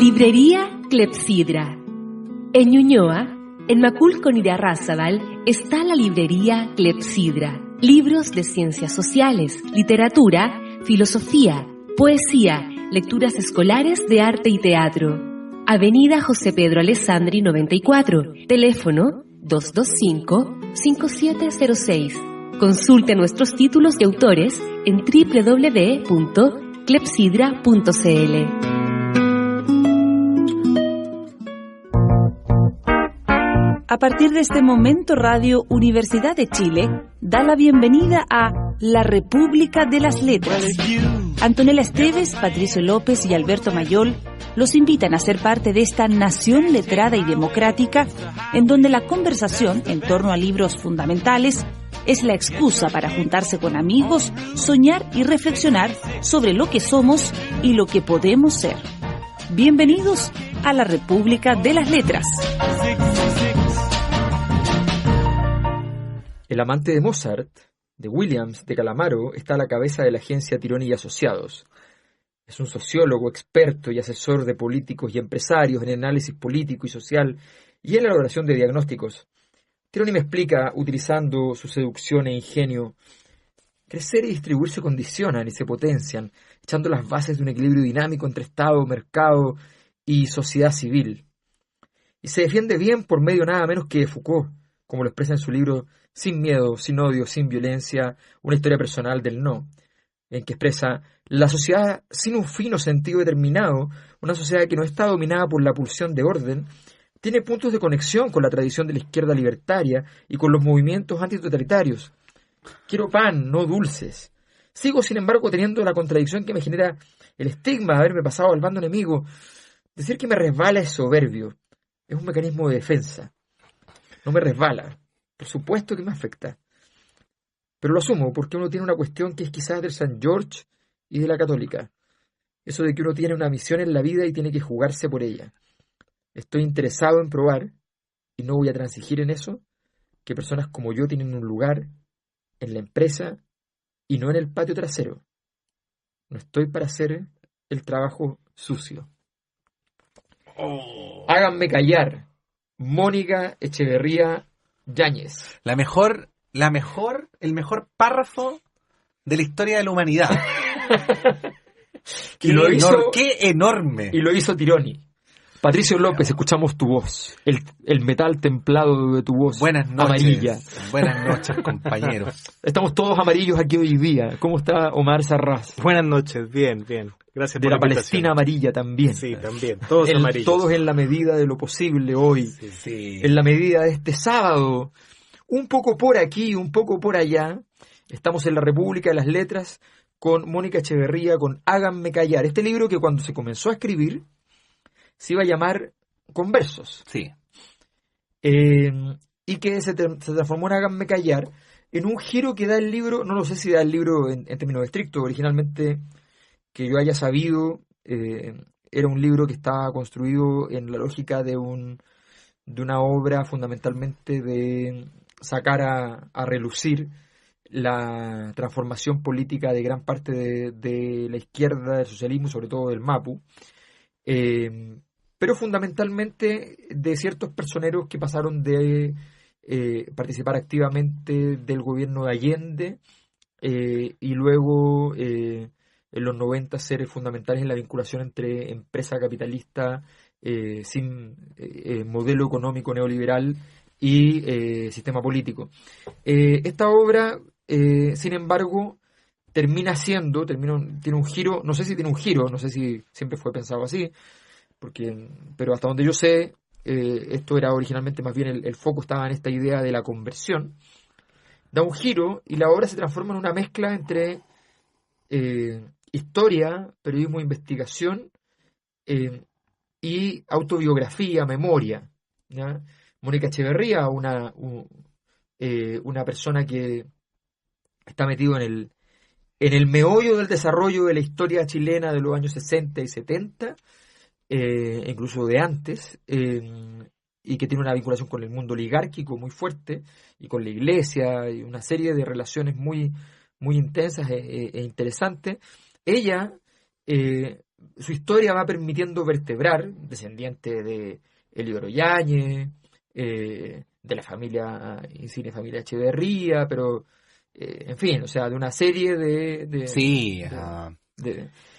Librería Clepsidra. En Ñuñoa, en Macul con Irarrázaval, está la librería Clepsidra. Libros de ciencias sociales, literatura, filosofía, poesía, lecturas escolares de arte y teatro. Avenida José Pedro Alessandri 94, teléfono 225-5706. Consulte nuestros títulos y autores en www.clepsidra.cl. A partir de este momento, Radio Universidad de Chile da la bienvenida a La República de las Letras. Antonella Esteves, Patricio López y Alberto Mayol los invitan a ser parte de esta nación letrada y democrática, en donde la conversación en torno a libros fundamentales es la excusa para juntarse con amigos, soñar y reflexionar sobre lo que somos y lo que podemos ser. Bienvenidos a La República de las Letras. El amante de Mozart, de Williams de Calamaro, está a la cabeza de la agencia Tironi y Asociados. Es un sociólogo experto y asesor de políticos y empresarios en el análisis político y social y en la elaboración de diagnósticos. Tironi me explica, utilizando su seducción e ingenio, crecer y distribuir se condicionan y se potencian, echando las bases de un equilibrio dinámico entre Estado, mercado y sociedad civil. Y se defiende bien por medio nada menos que de Foucault, como lo expresa en su libro Sin miedo, sin odio, sin violencia, una historia personal del no, en que expresa la sociedad sin un fin o sentido determinado, una sociedad que no está dominada por la pulsión de orden, tiene puntos de conexión con la tradición de la izquierda libertaria y con los movimientos antitotalitarios. Quiero pan, no dulces. Sigo, sin embargo, teniendo la contradicción que me genera el estigma de haberme pasado al bando enemigo. Decir que me resbala es soberbio, es un mecanismo de defensa. No me resbala. Por supuesto que me afecta. Pero lo asumo porque uno tiene una cuestión que es quizás del San George y de la católica. Eso de que uno tiene una misión en la vida y tiene que jugarse por ella. Estoy interesado en probar, y no voy a transigir en eso, que personas como yo tienen un lugar en la empresa y no en el patio trasero. No estoy para hacer el trabajo sucio. Háganme callar. Mónica Echeverría Yáñez. El mejor párrafo de la historia de la humanidad. ¡Qué enorme! Y lo hizo Tironi. Patricio López, escuchamos tu voz, el metal templado de tu voz. Buenas noches. Amarilla. Buenas noches, compañeros. Estamos todos amarillos aquí hoy día. ¿Cómo está Omar Sarraz? Buenas noches, bien. Gracias por la la Palestina amarilla también. Sí, también. Todos amarillos. Todos en la medida de lo posible hoy. Sí. En la medida de este sábado. Un poco por aquí, un poco por allá. Estamos en la República de las Letras con Mónica Echeverría, con Háganme callar. Este libro que cuando se comenzó a escribir se iba a llamar Conversos. Sí. Y que se transformó en Háganme callar, en un giro que da el libro, no lo sé si da el libro en términos estrictos, originalmente que yo haya sabido, era un libro que estaba construido en la lógica de una obra fundamentalmente de sacar a relucir la transformación política de gran parte de la izquierda, del socialismo, sobre todo del MAPU, pero fundamentalmente de ciertos personeros que pasaron de participar activamente del gobierno de Allende y luego en los 90 ser fundamentales en la vinculación entre empresa capitalista sin modelo económico neoliberal y sistema político. Esta obra, sin embargo, tiene un giro, no sé si tiene un giro, no sé si siempre fue pensado así, pero hasta donde yo sé, esto era originalmente más bien el foco estaba en esta idea de la conversión. Da un giro y la obra se transforma en una mezcla entre historia, periodismo de investigación y autobiografía, memoria, ¿ya? Mónica Echeverría, una persona que está metido en el meollo del desarrollo de la historia chilena de los años 60 y 70, incluso de antes, y que tiene una vinculación con el mundo oligárquico muy fuerte, y con la iglesia, y una serie de relaciones muy, muy intensas e interesantes. Ella su historia va permitiendo vertebrar, descendiente de Eliodoro Yáñez, de la familia insigne familia Echeverría, pero en fin, o sea, de una serie Sí.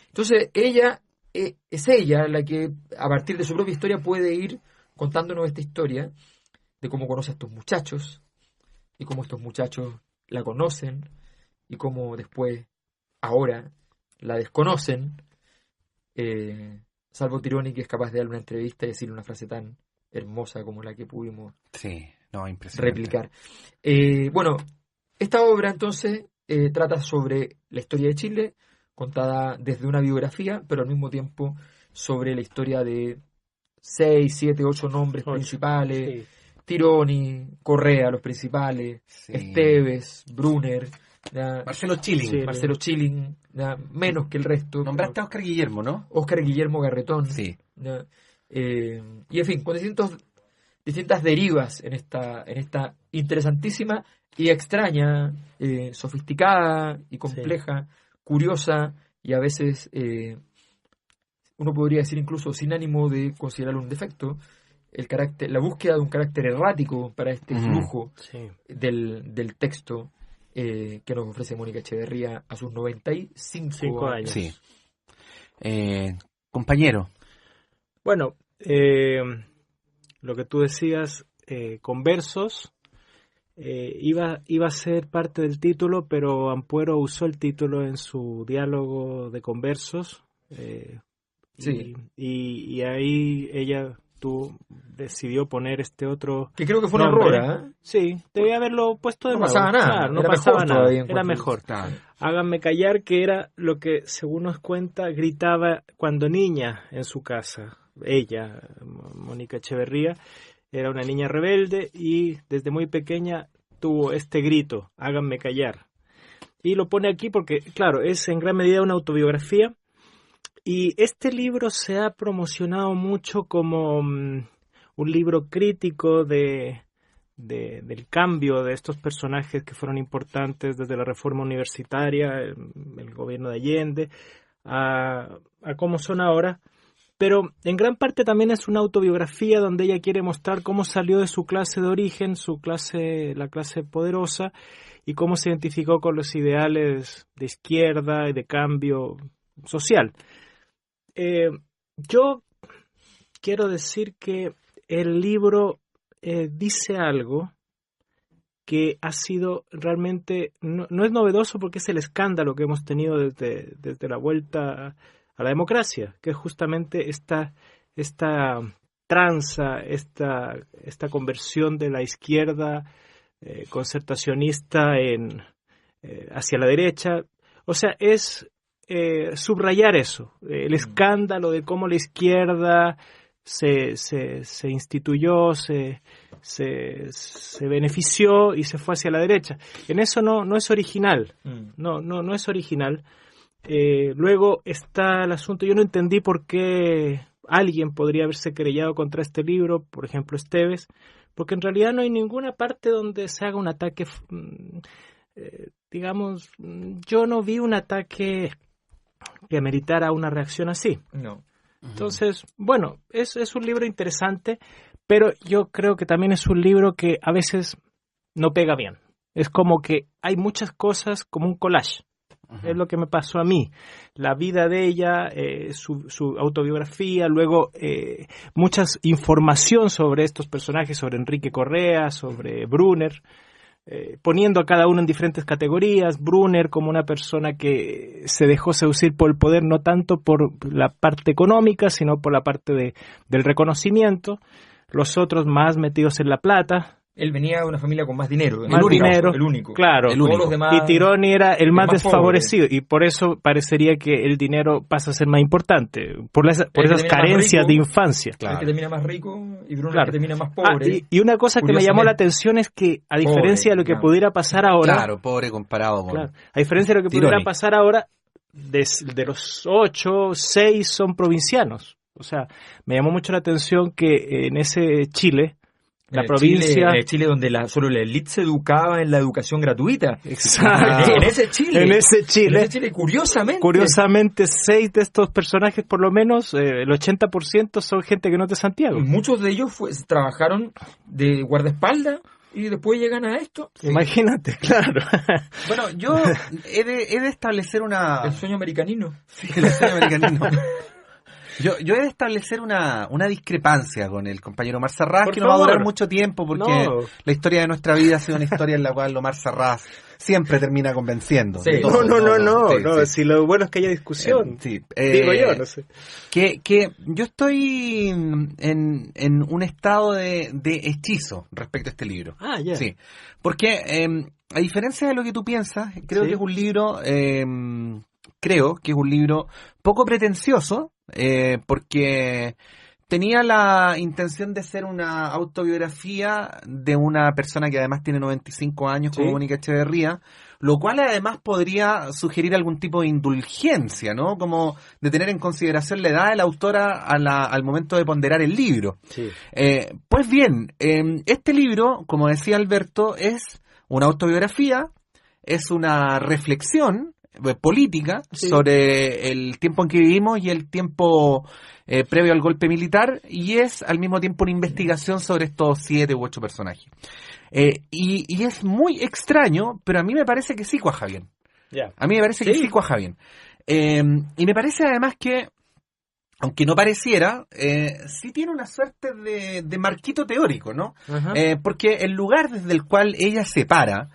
Entonces ella es ella la que a partir de su propia historia puede ir contándonos esta historia de cómo conoce a estos muchachos y cómo estos muchachos la conocen y cómo después, ahora, la desconocen, salvo Tironi, que es capaz de darle una entrevista y decirle una frase tan hermosa como la que pudimos replicar. Bueno, esta obra entonces trata sobre la historia de Chile, contada desde una biografía, pero al mismo tiempo sobre la historia de 6, 7, 8 nombres principales. Sí. Tironi, Correa, los principales, sí. Esteves, Brunner, Marcelo Chilling, menos que el resto. Nombraste a Óscar Guillermo, ¿no? Óscar Guillermo Garretón. Sí. Y en fin, con distintas derivas en esta interesantísima y extraña, sofisticada y compleja, curiosa y a veces uno podría decir incluso sin ánimo de considerarlo un defecto, la búsqueda de un carácter errático para este flujo del texto que nos ofrece Mónica Echeverría a sus 95 años. Sí. Compañero. Bueno, lo que tú decías, Conversos, iba a ser parte del título, pero Ampuero usó el título en su diálogo de Conversos. Y ahí ella decidió poner este otro que creo que fue nombre. Un error, ¿eh? Sí, debía haberlo puesto de nuevo. Pasaba nada. Claro, no pasaba nada, era mejor. Claro. Háganme callar, que era lo que, según nos cuenta, gritaba cuando niña en su casa. Ella, Mónica Echeverría, era una niña rebelde y desde muy pequeña tuvo este grito, háganme callar. Y lo pone aquí porque, claro, es en gran medida una autobiografía. Y este libro se ha promocionado mucho como un libro crítico del cambio de estos personajes que fueron importantes desde la reforma universitaria, el gobierno de Allende, a cómo son ahora. Pero en gran parte también es una autobiografía donde ella quiere mostrar cómo salió de su clase de origen, la clase poderosa, y cómo se identificó con los ideales de izquierda y de cambio social. Yo quiero decir que el libro dice algo que ha sido realmente, no es novedoso porque es el escándalo que hemos tenido desde la vuelta a la democracia, que es justamente esta tranza, esta conversión de la izquierda concertacionista hacia la derecha. O sea, es subrayar eso, el escándalo de cómo la izquierda se instituyó, se benefició y se fue hacia la derecha. En eso no es original, no es original. Luego está el asunto, yo no entendí por qué alguien podría haberse querellado contra este libro, por ejemplo Esteves, porque en realidad no hay ninguna parte donde se haga un ataque, digamos, yo no vi un ataque que meritara una reacción así. No. Entonces, bueno, es un libro interesante, pero yo creo que también es un libro que a veces no pega bien. Es como que hay muchas cosas como un collage. Es lo que me pasó a mí. La vida de ella, su autobiografía, luego mucha información sobre estos personajes, sobre Enrique Correa, sobre Brunner, poniendo a cada uno en diferentes categorías. Brunner como una persona que se dejó seducir por el poder, no tanto por la parte económica, sino por la parte del reconocimiento. Los otros más metidos en la plata. Él venía de una familia con más dinero. El único. Claro. Todos los demás, y Tironi era el más desfavorecido. Pobre. Y por eso parecería que el dinero pasa a ser más importante. Por esas carencias de infancia. Claro. El que termina más rico y Bruno el que termina más pobre. Y una cosa que me llamó la atención es que, a diferencia de lo que pudiera pasar ahora... Claro, pobre comparado con... Claro, a diferencia de lo que Tironi. pudiera pasar ahora, de los 8, 6 son provincianos. O sea, me llamó mucho la atención que en ese Chile... la provincia. Chile donde solo la élite se educaba en la educación gratuita. Exacto. En ese Chile, curiosamente 6 de estos personajes, por lo menos, el 80% son gente que no es de Santiago. Muchos de ellos trabajaron de guardaespaldas y después llegan a esto. Sí. Imagínate, claro. Bueno, yo he de establecer una... El sueño americanino. Sí, el sueño americanino. Yo he de establecer una discrepancia con el compañero Omar Sarraz, que no va a durar mucho tiempo, porque la historia de nuestra vida ha sido una historia en la cual Omar Sarraz siempre termina convenciendo. Sí. No, si lo bueno es que haya discusión. Digo yo, no sé. Que yo estoy en un estado de hechizo respecto a este libro. Ya. Sí, porque a diferencia de lo que tú piensas, creo que es un libro... Creo que es un libro poco pretencioso, porque tenía la intención de ser una autobiografía de una persona que además tiene 95 años, como Mónica Echeverría, lo cual además podría sugerir algún tipo de indulgencia, ¿no? Como de tener en consideración la edad de la autora al momento de ponderar el libro. Sí. Pues bien, este libro, como decía Alberto, es una autobiografía, es una reflexión política sobre el tiempo en que vivimos y el tiempo previo al golpe militar, y es al mismo tiempo una investigación sobre estos 7 u 8 personajes. Y es muy extraño, pero a mí me parece que sí cuaja bien. A mí me parece que sí cuaja bien. Y me parece además que, aunque no pareciera, sí tiene una suerte de marquito teórico, ¿no? Porque el lugar desde el cual ella se para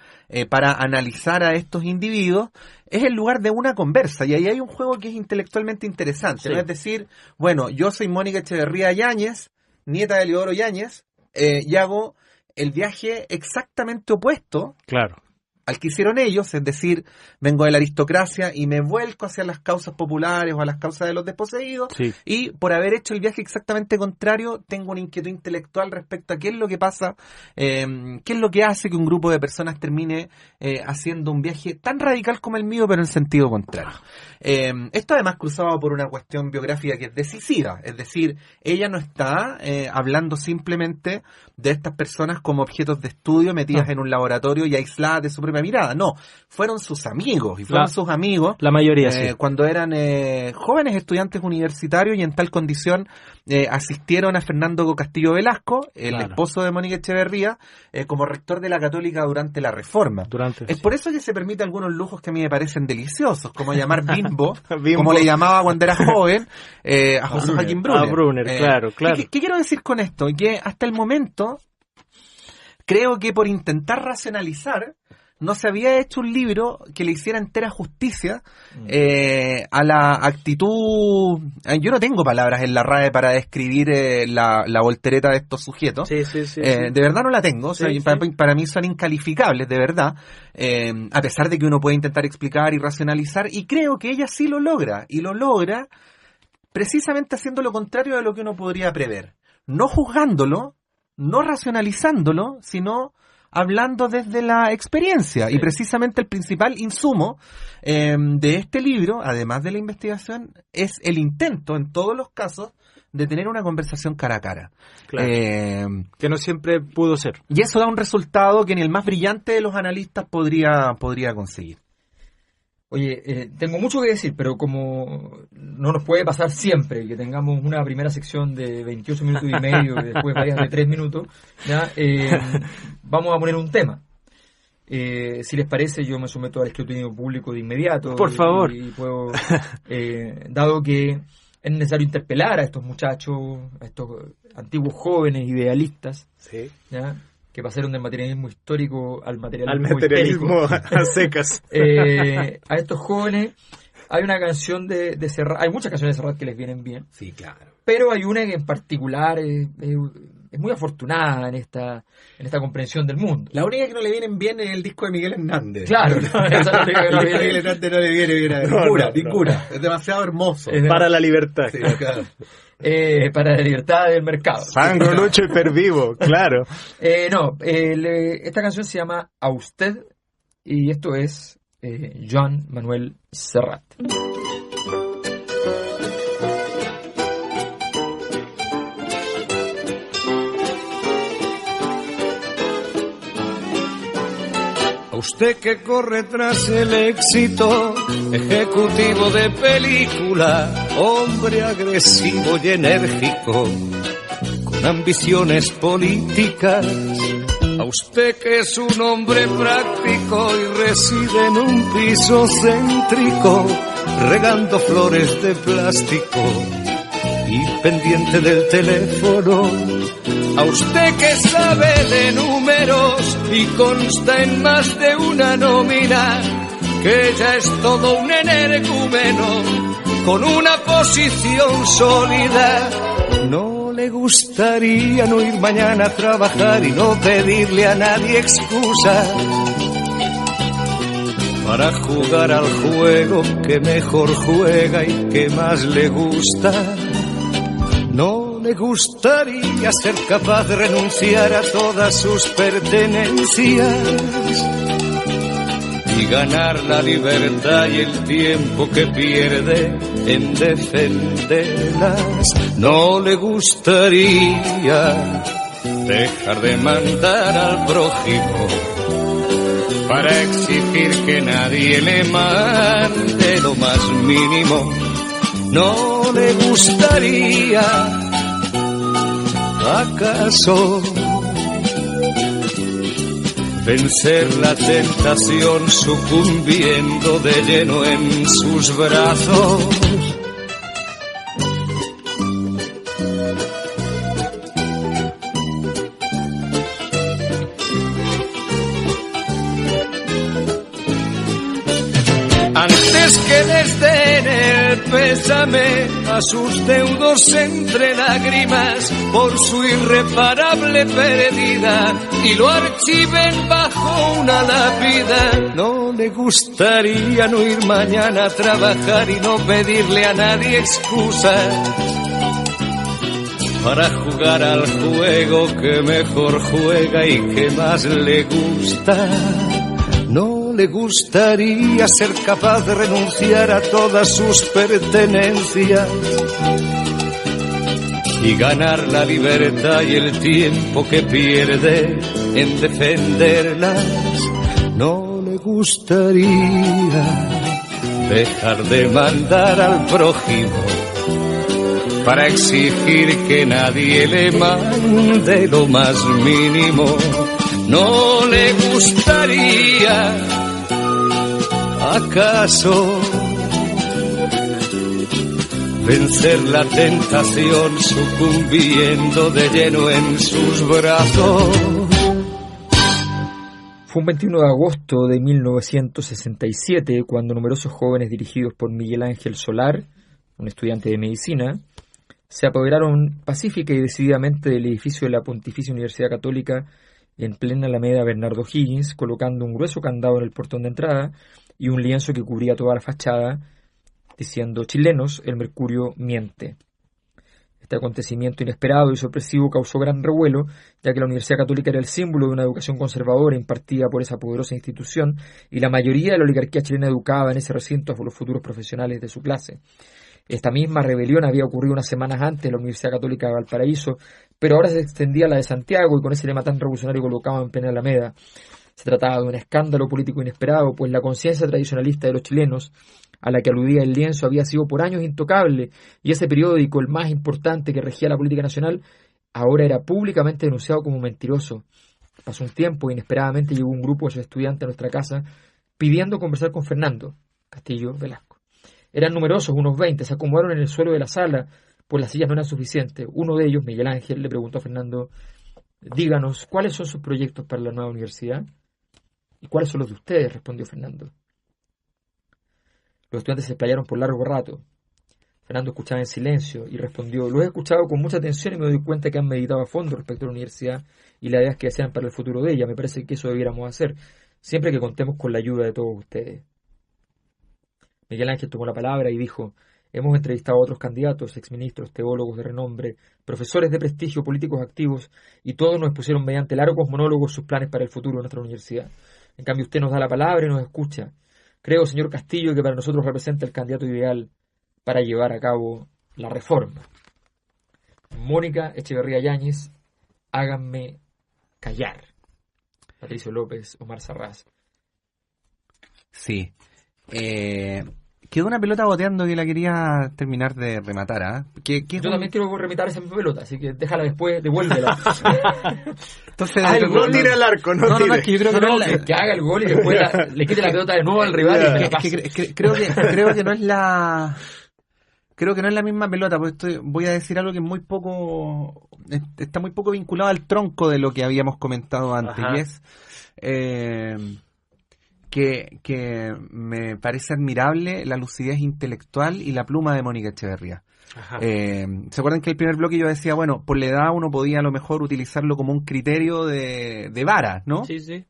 analizar a estos individuos es el lugar de una conversa, y ahí hay un juego que es intelectualmente interesante, ¿no? Es decir, bueno, yo soy Mónica Echeverría Yáñez, nieta de Eliodoro Yáñez, y hago el viaje exactamente opuesto al que hicieron ellos, es decir, vengo de la aristocracia y me vuelco hacia las causas populares o a las causas de los desposeídos, y por haber hecho el viaje exactamente contrario, tengo una inquietud intelectual respecto a qué es lo que pasa, qué es lo que hace que un grupo de personas termine haciendo un viaje tan radical como el mío, pero en sentido contrario. Esto además cruzado por una cuestión biográfica que es decisiva, es decir, ella no está hablando simplemente de estas personas como objetos de estudio metidas en un laboratorio y aisladas de su propia mirada, no, fueron sus amigos, y fueron sus amigos, la mayoría cuando eran jóvenes estudiantes universitarios, y en tal condición asistieron a Fernando Castillo Velasco, el esposo de Mónica Echeverría, como rector de la Católica durante la Reforma. Es por eso que se permite algunos lujos que a mí me parecen deliciosos, como llamar bimbo, como le llamaba cuando era joven a José Joaquín Brunner. Brunner, claro. ¿Qué quiero decir con esto? Que hasta el momento creo que por intentar racionalizar no se había hecho un libro que le hiciera entera justicia a la actitud... Yo no tengo palabras en la RAE para describir la voltereta de estos sujetos. De verdad no la tengo. Para mí son incalificables, de verdad. A pesar de que uno puede intentar explicar y racionalizar. Y creo que ella sí lo logra. Y lo logra precisamente haciendo lo contrario de lo que uno podría prever. No juzgándolo, no racionalizándolo, sino hablando desde la experiencia. Y precisamente el principal insumo de este libro, además de la investigación, es el intento, en todos los casos, de tener una conversación cara a cara. Que no siempre pudo ser. Y eso da un resultado que ni el más brillante de los analistas podría conseguir. Oye, tengo mucho que decir, pero como no nos puede pasar siempre que tengamos una primera sección de 28 minutos y medio y después varias de 3 minutos, ¿ya? Vamos a poner un tema. Si les parece, yo me someto al escrutinio público de inmediato. Por favor. Y puedo, dado que es necesario interpelar a estos muchachos, a estos antiguos jóvenes idealistas, ¿ya? Que pasaron del materialismo histórico al materialismo a secas. A estos jóvenes hay una canción de Serrat, hay muchas canciones de Serrat que les vienen bien. Sí, claro. Pero hay una que en particular es muy afortunada en esta comprensión del mundo. La única que no le vienen bien es el disco de Miguel Hernández. Claro, no, esa es la única que no le viene. Miguel Hernández no le viene bien. Ninguna. Es demasiado hermoso. Para la libertad. Sí, claro. Para la libertad del mercado. Sangro, lucho y pervivo, claro. Esta canción se llama A Usted, y esto es Joan Manuel Serrat. Usted que corre tras el éxito, ejecutivo de película, hombre agresivo y enérgico, con ambiciones políticas. A usted que es un hombre práctico y reside en un piso céntrico, regando flores de plástico y pendiente del teléfono. A usted que sabe de números y consta en más de una nómina, que ya es todo un energúmeno con una posición sólida. ¿No le gustaría no ir mañana a trabajar y no pedirle a nadie excusa para jugar al juego que mejor juega y que más le gusta? ¿No le gustaría ser capaz de renunciar a todas sus pertenencias y ganar la libertad y el tiempo que pierde en defenderlas? ¿No le gustaría dejar de mandar al prójimo para exigir que nadie le mande lo más mínimo? ¿No le gustaría, acaso, vencer la tentación sucumbiendo de lleno en sus brazos? Antes que les den el pésame a sus deudos entre lágrimas por su irreparable pérdida y lo archiven bajo una lápida. ¿No le gustaría no ir mañana a trabajar y no pedirle a nadie excusas para jugar al juego que mejor juega y que más le gusta? ¿No le gustaría ser capaz de renunciar a todas sus pertenencias y ganar la libertad y el tiempo que pierde en defenderlas? ¿No le gustaría dejar de mandar al prójimo para exigir que nadie le mande lo más mínimo? ¿No le gustaría, acaso, vencer la tentación sucumbiendo de lleno en sus brazos? Fue un 21 de agosto de 1967 cuando numerosos jóvenes dirigidos por Miguel Ángel Solar, un estudiante de medicina, se apoderaron pacífica y decididamente del edificio de la Pontificia Universidad Católica en plena Alameda Bernardo Higgins, colocando un grueso candado en el portón de entrada y un lienzo que cubría toda la fachada, diciendo: chilenos, el mercurio miente. Este acontecimiento inesperado y sorpresivo causó gran revuelo, ya que la Universidad Católica era el símbolo de una educación conservadora impartida por esa poderosa institución, y la mayoría de la oligarquía chilena educaba en ese recinto a los futuros profesionales de su clase. Esta misma rebelión había ocurrido unas semanas antes en la Universidad Católica de Valparaíso, pero ahora se extendía a la de Santiago y con ese lema tan revolucionario colocado en plena Alameda. Se trataba de un escándalo político inesperado, pues la conciencia tradicionalista de los chilenos, a la que aludía el lienzo, había sido por años intocable, y ese periódico, el más importante que regía la política nacional, ahora era públicamente denunciado como mentiroso. Pasó un tiempo y inesperadamente llegó un grupo de sus estudiantes a nuestra casa pidiendo conversar con Fernando Castillo Velasco. Eran numerosos, unos 20, se acomodaron en el suelo de la sala, pues las sillas no eran suficientes. Uno de ellos, Miguel Ángel, le preguntó a Fernando: díganos, ¿cuáles son sus proyectos para la nueva universidad? ¿Y cuáles son los de ustedes?, respondió Fernando. Los estudiantes se explayaron por largo rato. Fernando escuchaba en silencio y respondió: lo he escuchado con mucha atención y me doy cuenta que han meditado a fondo respecto a la universidad y las ideas que desean para el futuro de ella. Me parece que eso debiéramos hacer, siempre que contemos con la ayuda de todos ustedes. Miguel Ángel tomó la palabra y dijo: hemos entrevistado a otros candidatos, exministros, teólogos de renombre, profesores de prestigio, políticos activos, y todos nos expusieron mediante largos monólogos sus planes para el futuro de nuestra universidad. En cambio, usted nos da la palabra y nos escucha. Creo, señor Castillo, que para nosotros representa el candidato ideal para llevar a cabo la reforma. Mónica Echeverría Yáñez, háganme callar. Patricio López, Omar Sarraz. Sí. Quedó una pelota boteando que la quería terminar de rematar, ¿ah? Yo también quiero rematar esa pelota, así que déjala después, devuélvela. Entonces, no tire al arco, no tire. es que yo creo que haga el gol y después le quite la pelota de nuevo al rival y me la pase. Creo que no es la... Creo que no es la misma pelota, porque voy a decir algo que está muy poco vinculado al tronco de lo que habíamos comentado antes. Ajá. Y es que me parece admirable la lucidez intelectual y la pluma de Mónica Echeverría. ¿Se acuerdan que el primer bloque yo decía, bueno, por la edad uno podía a lo mejor utilizarlo como un criterio de vara, ¿no? Sí, sí.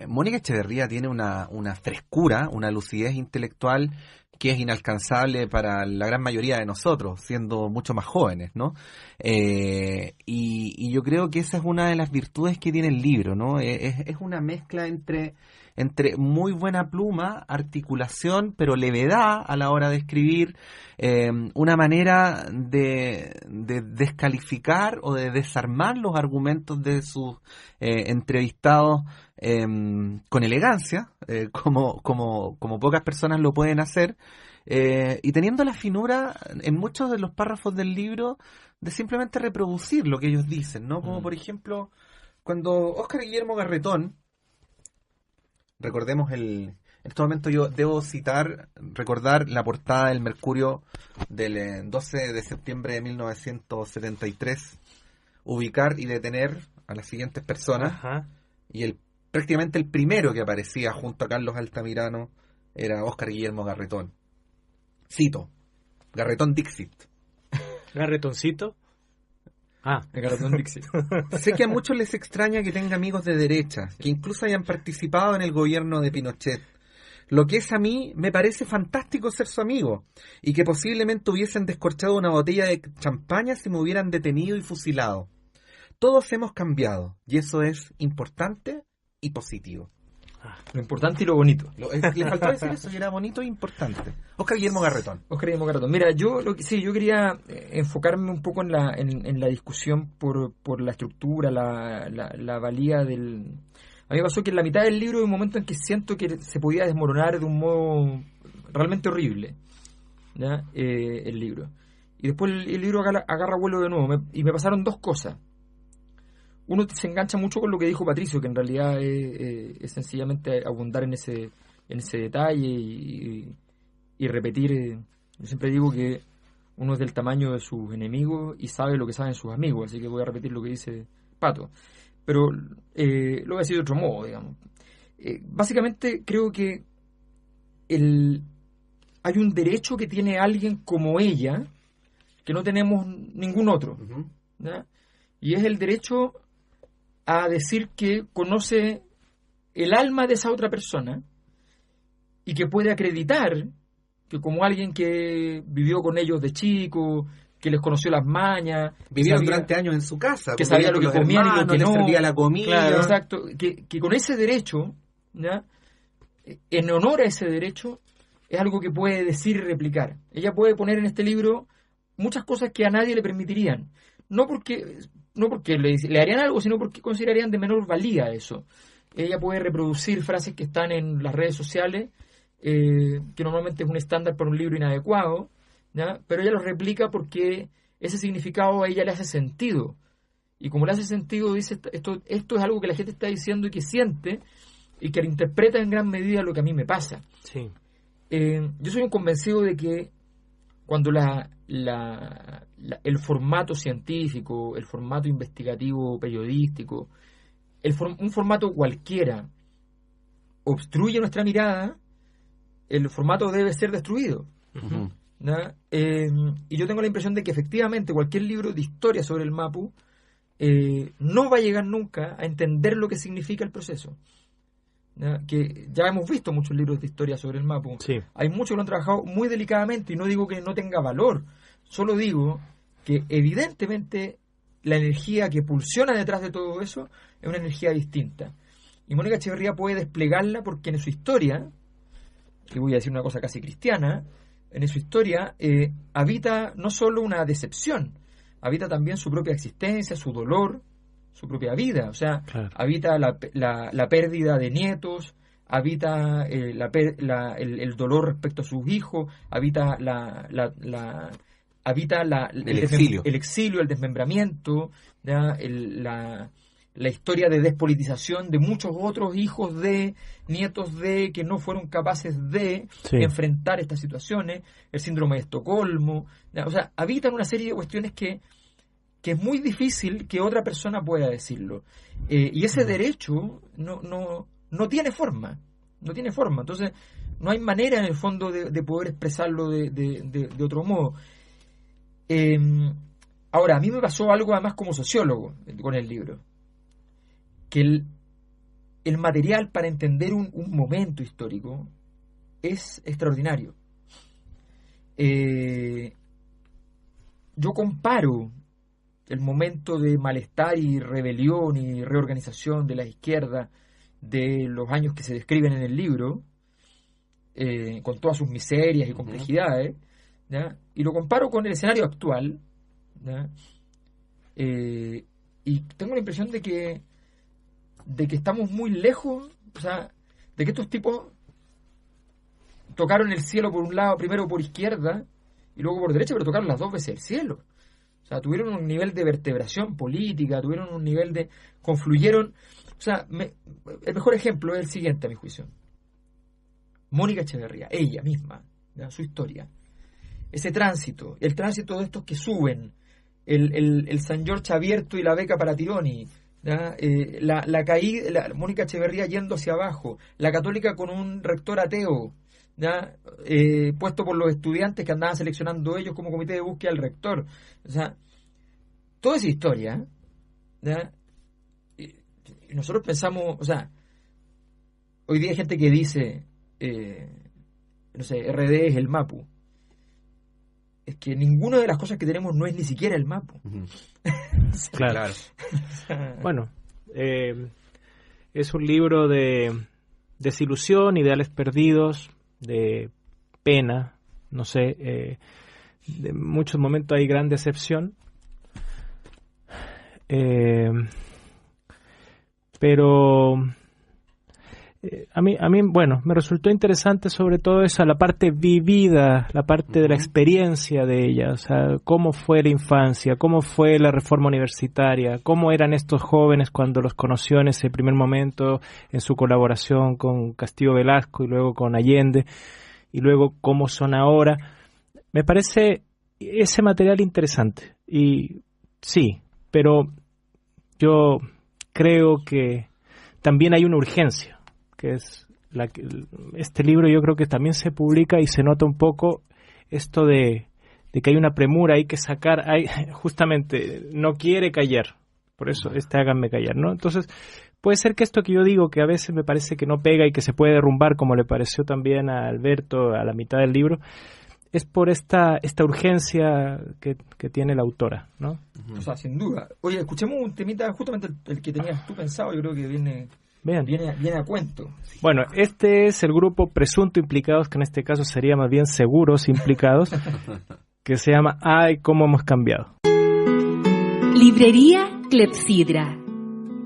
Mónica Echeverría tiene una frescura, una lucidez intelectual que es inalcanzable para la gran mayoría de nosotros, siendo mucho más jóvenes, ¿no? Y yo creo que esa es una de las virtudes que tiene el libro, ¿no? Es una mezcla entre muy buena pluma, articulación, pero levedad a la hora de escribir, una manera de descalificar o de desarmar los argumentos de sus entrevistados con elegancia, como pocas personas lo pueden hacer, y teniendo la finura en muchos de los párrafos del libro de simplemente reproducir lo que ellos dicen, ¿no? Como por ejemplo, cuando Óscar Guillermo Garretón, recordemos en este momento yo debo recordar la portada del Mercurio del 12 de septiembre de 1973, ubicar y detener a las siguientes personas. Ajá. Y prácticamente el primero que aparecía junto a Carlos Altamirano era Óscar Guillermo Garretón. Cito, Garretón Dixit. ¿Garretoncito? Garretón Dixit. Sé que a muchos les extraña que tenga amigos de derecha, que incluso hayan participado en el gobierno de Pinochet. Lo que es a mí, me parece fantástico ser su amigo, y que posiblemente hubiesen descorchado una botella de champaña si me hubieran detenido y fusilado. Todos hemos cambiado, y eso es importante y positivo. Lo importante y lo bonito. Le faltó decir eso, y era bonito e importante. Óscar Guillermo Garretón. Mira, yo quería enfocarme un poco en la discusión por la estructura, la valía del... A mí me pasó que en la mitad del libro hay un momento en que siento que se podía desmoronar de un modo realmente horrible, ¿ya? El libro. Y después el libro agarra vuelo de nuevo. Y me pasaron dos cosas. Uno se engancha mucho con lo que dijo Patricio, que en realidad es sencillamente abundar en ese detalle y repetir. Yo siempre digo que uno es del tamaño de sus enemigos y sabe lo que saben sus amigos, así que voy a repetir lo que dice Pato. Pero lo voy a decir de otro modo, digamos. Básicamente creo que hay un derecho que tiene alguien como ella que no tenemos ningún otro, ¿ya? Y es el derecho a decir que conoce el alma de esa otra persona y que puede acreditar que como alguien que vivió con ellos de chico, que les conoció las mañas, vivieron durante años en su casa, que sabía lo que comían y lo que les no, servía la comida. Claro, exacto, que con ese derecho, ¿ya? En honor a ese derecho, es algo que puede decir y replicar. Ella puede poner en este libro muchas cosas que a nadie le permitirían, no porque le harían algo, sino porque considerarían de menor valía eso. Ella puede reproducir frases que están en las redes sociales, que normalmente es un estándar para un libro inadecuado, ¿ya? Pero ella lo replica porque ese significado a ella le hace sentido. Y como le hace sentido, dice, esto es algo que la gente está diciendo y que siente, y que interpreta en gran medida lo que a mí me pasa. Sí. Yo soy un convencido de que cuando el formato científico, el formato investigativo periodístico, un formato cualquiera obstruye nuestra mirada, el formato debe ser destruido. Uh-huh. Y yo tengo la impresión de que efectivamente cualquier libro de historia sobre el Mapu no va a llegar nunca a entender lo que significa el proceso. Que ya hemos visto muchos libros de historia sobre el Mapu. Sí. Hay muchos que lo han trabajado muy delicadamente, y no digo que no tenga valor, solo digo que evidentemente la energía que pulsiona detrás de todo eso es una energía distinta. Y Mónica Echeverría puede desplegarla porque en su historia, y voy a decir una cosa casi cristiana, en su historia habita no solo una decepción, habita también su propia existencia, su dolor, su propia vida. O sea, claro, habita la pérdida de nietos, habita el dolor respecto a sus hijos, habita el exilio, el desmembramiento, ¿ya? La historia de despolitización de muchos otros hijos de, nietos de, que no fueron capaces de enfrentar estas situaciones, el síndrome de Estocolmo, ¿ya? O sea, habitan una serie de cuestiones que es muy difícil que otra persona pueda decirlo. Y ese derecho no tiene forma. Entonces, no hay manera en el fondo de poder expresarlo de otro modo. Ahora, a mí me pasó algo además como sociólogo con el libro, que el material para entender un momento histórico es extraordinario. Yo comparo el momento de malestar y rebelión y reorganización de la izquierda de los años que se describen en el libro, con todas sus miserias y complejidades, ¿ya? Y lo comparo con el escenario actual, ¿ya? Y tengo la impresión de que estamos muy lejos, o sea, de que estos tipos tocaron el cielo por un lado, primero por izquierda y luego por derecha, pero tocaron las dos veces el cielo. O sea, tuvieron un nivel de vertebración política, tuvieron un nivel de... confluyeron... O sea, el mejor ejemplo es el siguiente, a mi juicio. Mónica Echeverría, ella misma, ¿ya? Su historia. Ese tránsito, el tránsito de estos que suben, el San George abierto y la beca para Tironi, ¿ya? La caída, Mónica Echeverría yendo hacia abajo, la Católica con un rector ateo, ¿ya? Puesto por los estudiantes que andaban seleccionando ellos como comité de búsqueda del rector. O sea, toda esa historia, ¿ya? Y nosotros pensamos, o sea, hoy día hay gente que dice, no sé, RD es el MAPU. Es que ninguna de las cosas que tenemos no es ni siquiera el MAPU. Uh-huh. Claro. Bueno, es un libro de desilusión, ideales perdidos, de pena, no sé, de muchos momentos hay gran decepción, pero a mí, bueno, me resultó interesante sobre todo esa, la parte vivida, la parte de la experiencia de ella, o sea, cómo fue la infancia, cómo fue la reforma universitaria, cómo eran estos jóvenes cuando los conoció en ese primer momento, en su colaboración con Castillo Velasco y luego con Allende, y luego cómo son ahora. Me parece ese material interesante, y sí, pero yo creo que también hay una urgencia, que es este libro. Yo creo que también se publica y se nota un poco esto de que hay una premura, hay que sacar, justamente no quiere callar, por eso háganme callar, ¿no? Entonces puede ser que esto que yo digo, que a veces me parece que no pega y que se puede derrumbar, como le pareció también a Alberto a la mitad del libro, es por esta urgencia que tiene la autora, ¿no? O sea, sin duda. Oye, escuchemos un temita, justamente el que tenías tú pensado, yo creo que viene a cuento. Bueno, este es el grupo Presunto Implicados, que en este caso sería más bien Seguros Implicados, que se llama Ay, cómo hemos cambiado. Librería Clepsidra.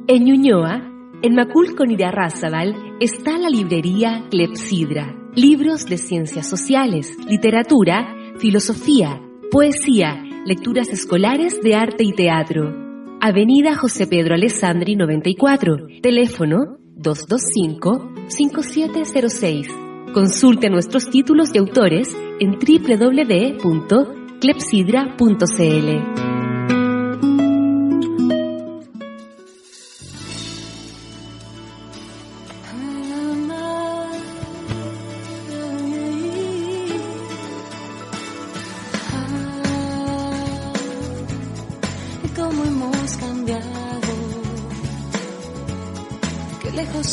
En Ñuñoa, en Macul con Irarrázaval, está la librería Clepsidra. Libros de ciencias sociales, literatura, filosofía, poesía, lecturas escolares de arte y teatro. Avenida José Pedro Alessandri 94, teléfono 225-5706. Consulte nuestros títulos y autores en www.clepsidra.cl.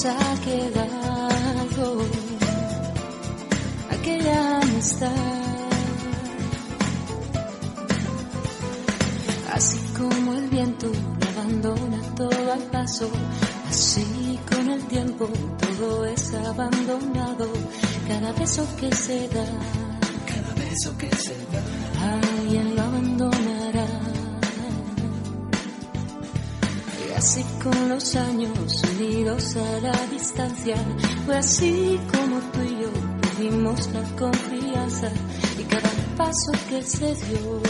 Ha quedado aquella amistad, así como el viento abandona todo al paso, así con el tiempo todo es abandonado, cada beso que se da, alguien lo abandonará, y así con los años unidos a la distancia. Fue así como tú y yo perdimos la confianza, y cada paso que se dio,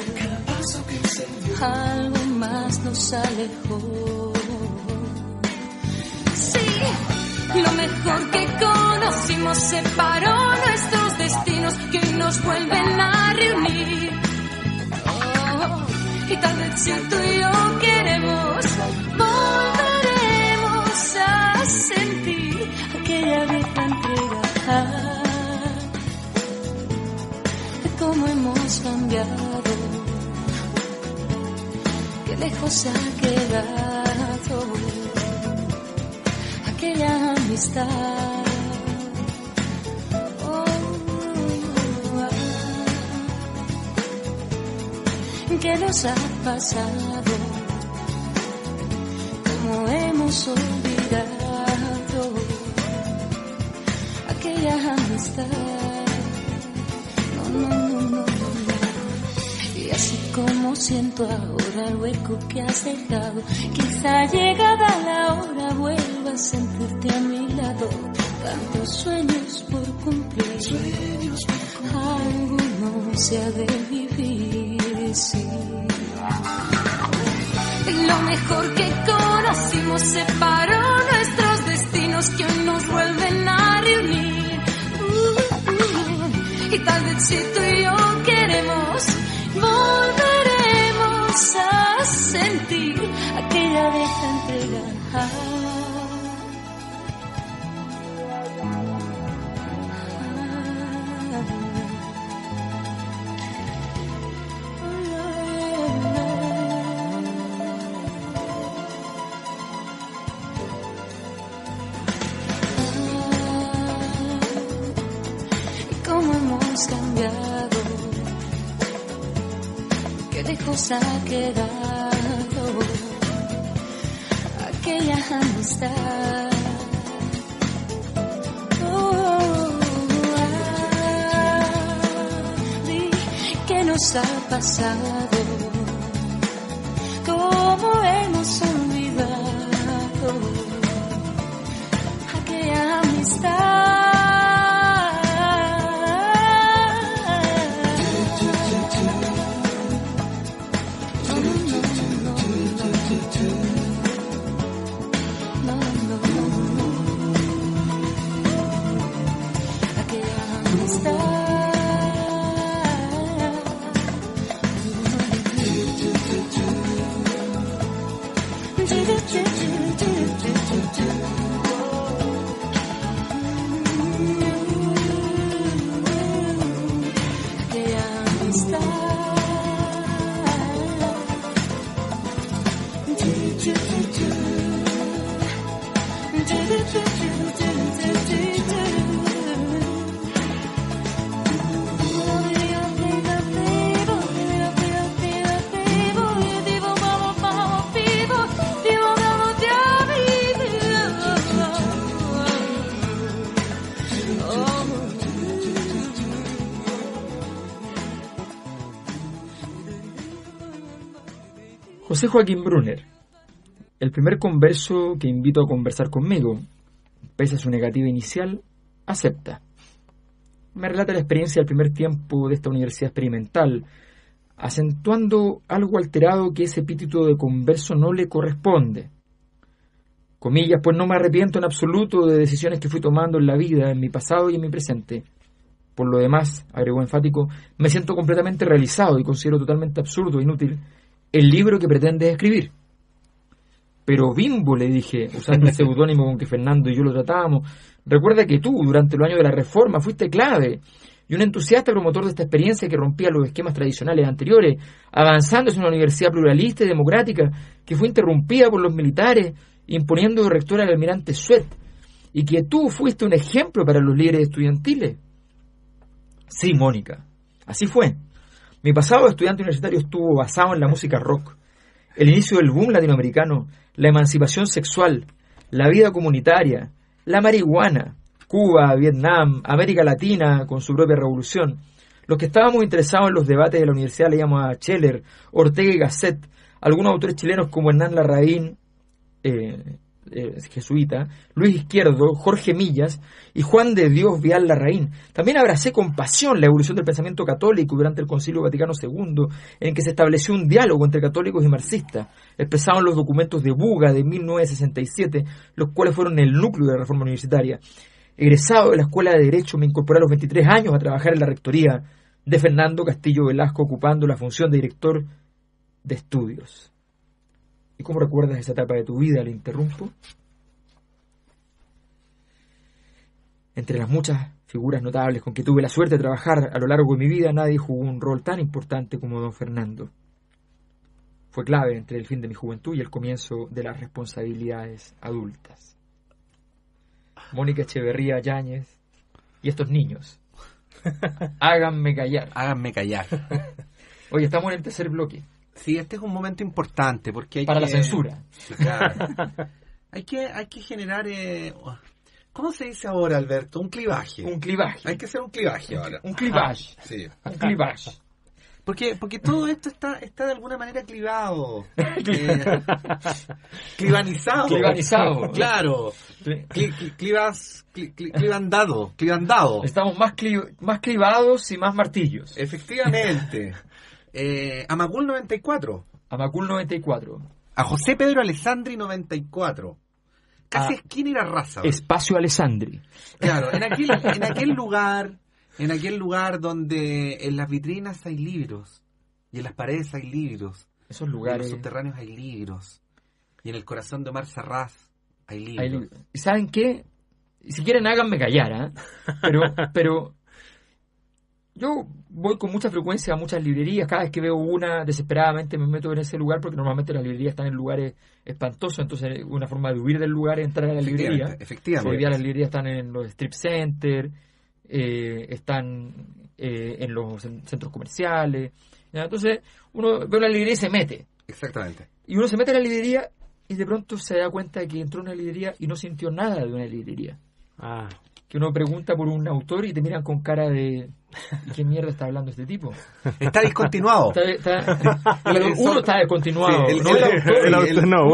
algo más nos alejó. Sí, lo mejor que conocimos separó nuestros destinos, que hoy nos vuelven a reunir. Y tal vez si tú y yo queremos, volveremos a sentir aquella vieja entrega de cómo hemos cambiado, que lejos ha quedado aquella amistad. ¿Qué nos ha pasado? ¿Cómo hemos olvidado aquella amistad? No. Y así como siento ahora el hueco que has dejado, quizá llegada la hora vuelva a sentirte a mi lado. Tantos sueños por cumplir, alguno se ha de vivir. Sí. Lo mejor que conocimos separó nuestros destinos, que hoy nos vuelven a reunir. Y tal vez si tú y yo queremos, volveremos a sentir aquella vieja entrega. Cambiado, que lejos ha quedado aquella amistad. ¿Qué nos ha pasado? ¿Cómo hemos olvidado aquella amistad? José Joaquín Brunner, el primer converso que invito a conversar conmigo, pese a su negativa inicial, acepta. Me relata la experiencia del primer tiempo de esta universidad experimental, acentuando algo alterado que ese epíteto de converso no le corresponde. Comillas, pues no me arrepiento en absoluto de decisiones que fui tomando en la vida, en mi pasado y en mi presente. Por lo demás, agregó enfático, me siento completamente realizado y considero totalmente absurdo e inútil el libro que pretendes escribir. Pero Bimbo, le dije, usando el seudónimo con que Fernando y yo lo tratábamos, recuerda que tú, durante los años de la Reforma, fuiste clave y un entusiasta promotor de esta experiencia que rompía los esquemas tradicionales anteriores, avanzando hacia una universidad pluralista y democrática que fue interrumpida por los militares, imponiendo de rector al almirante Sweat, y que tú fuiste un ejemplo para los líderes estudiantiles. Sí, Mónica, así fue. Mi pasado de estudiante universitario estuvo basado en la música rock, el inicio del boom latinoamericano, la emancipación sexual, la vida comunitaria, la marihuana, Cuba, Vietnam, América Latina con su propia revolución. Los que estábamos interesados en los debates de la universidad leíamos a Scheller, Ortega y Gasset, algunos autores chilenos como Hernán Larraín, jesuita, Luis Izquierdo, Jorge Millas y Juan de Dios Vial Larraín. También abracé con pasión la evolución del pensamiento católico durante el Concilio Vaticano II, en que se estableció un diálogo entre católicos y marxistas, expresado en los documentos de Buga de 1967, los cuales fueron el núcleo de la reforma universitaria. Egresado de la Escuela de Derecho, me incorporé a los 23 años a trabajar en la rectoría de Fernando Castillo Velasco, ocupando la función de director de estudios. ¿Y cómo recuerdas esa etapa de tu vida? Le interrumpo. Entre las muchas figuras notables con que tuve la suerte de trabajar a lo largo de mi vida, nadie jugó un rol tan importante como don Fernando. Fue clave entre el fin de mi juventud y el comienzo de las responsabilidades adultas. Mónica Echeverría Yáñez y estos niños. Háganme callar. Háganme callar. Oye, estamos en el tercer bloque. Sí, este es un momento importante porque hay para que... la censura. Sí, claro. hay que generar... ¿Cómo se dice ahora, Alberto? Un clivaje. Un clivaje. Hay que hacer un clivaje ahora. Un clivaje. Sí. Un clivaje. Porque todo esto está de alguna manera clivado. Clivanizado. Clivanizado. Claro. Clivandado. Estamos más clivados y más martillos. Efectivamente. A Macul 94. A Macul 94. A José Pedro Alessandri 94. Casi esquina Irarrázaval. Espacio Alessandri. Claro, en aquel lugar donde en las vitrinas hay libros y en las paredes hay libros. Esos lugares. En los subterráneos hay libros. Y en el corazón de Omar Sarraz hay libros. ¿Y saben qué? Si quieren háganme callar, ¿eh? Pero yo voy con mucha frecuencia a muchas librerías. Cada vez que veo una, desesperadamente me meto en ese lugar porque normalmente las librerías están en lugares espantosos. Entonces una forma de huir del lugar es entrar a la librería. Efectivamente. Hoy día las librerías están en los strip centers, están en los centros comerciales. ¿Ya? Entonces uno ve una librería y se mete. Exactamente. Y uno se mete a la librería y de pronto se da cuenta de que entró a una librería y no sintió nada de una librería. Que uno pregunta por un autor y te miran con cara de ¿qué mierda está hablando este tipo? Está discontinuado. Uno está descontinuado. Sí, uno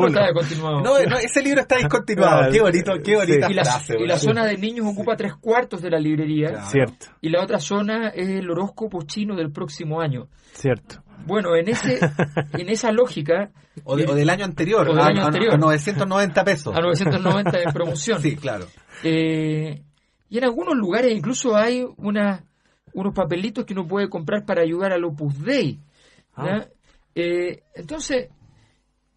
está descontinuado. No, ese libro está discontinuado. Qué bonita frase. Y la zona de niños ocupa 3/4 de la librería. Claro. Cierto. Y la otra zona es el horóscopo chino del próximo año. Cierto. Bueno, en esa lógica... O del año anterior. A 990 pesos. A 990 en promoción. Sí, claro. Y en algunos lugares incluso hay unos papelitos que uno puede comprar para ayudar al Opus Dei. Entonces,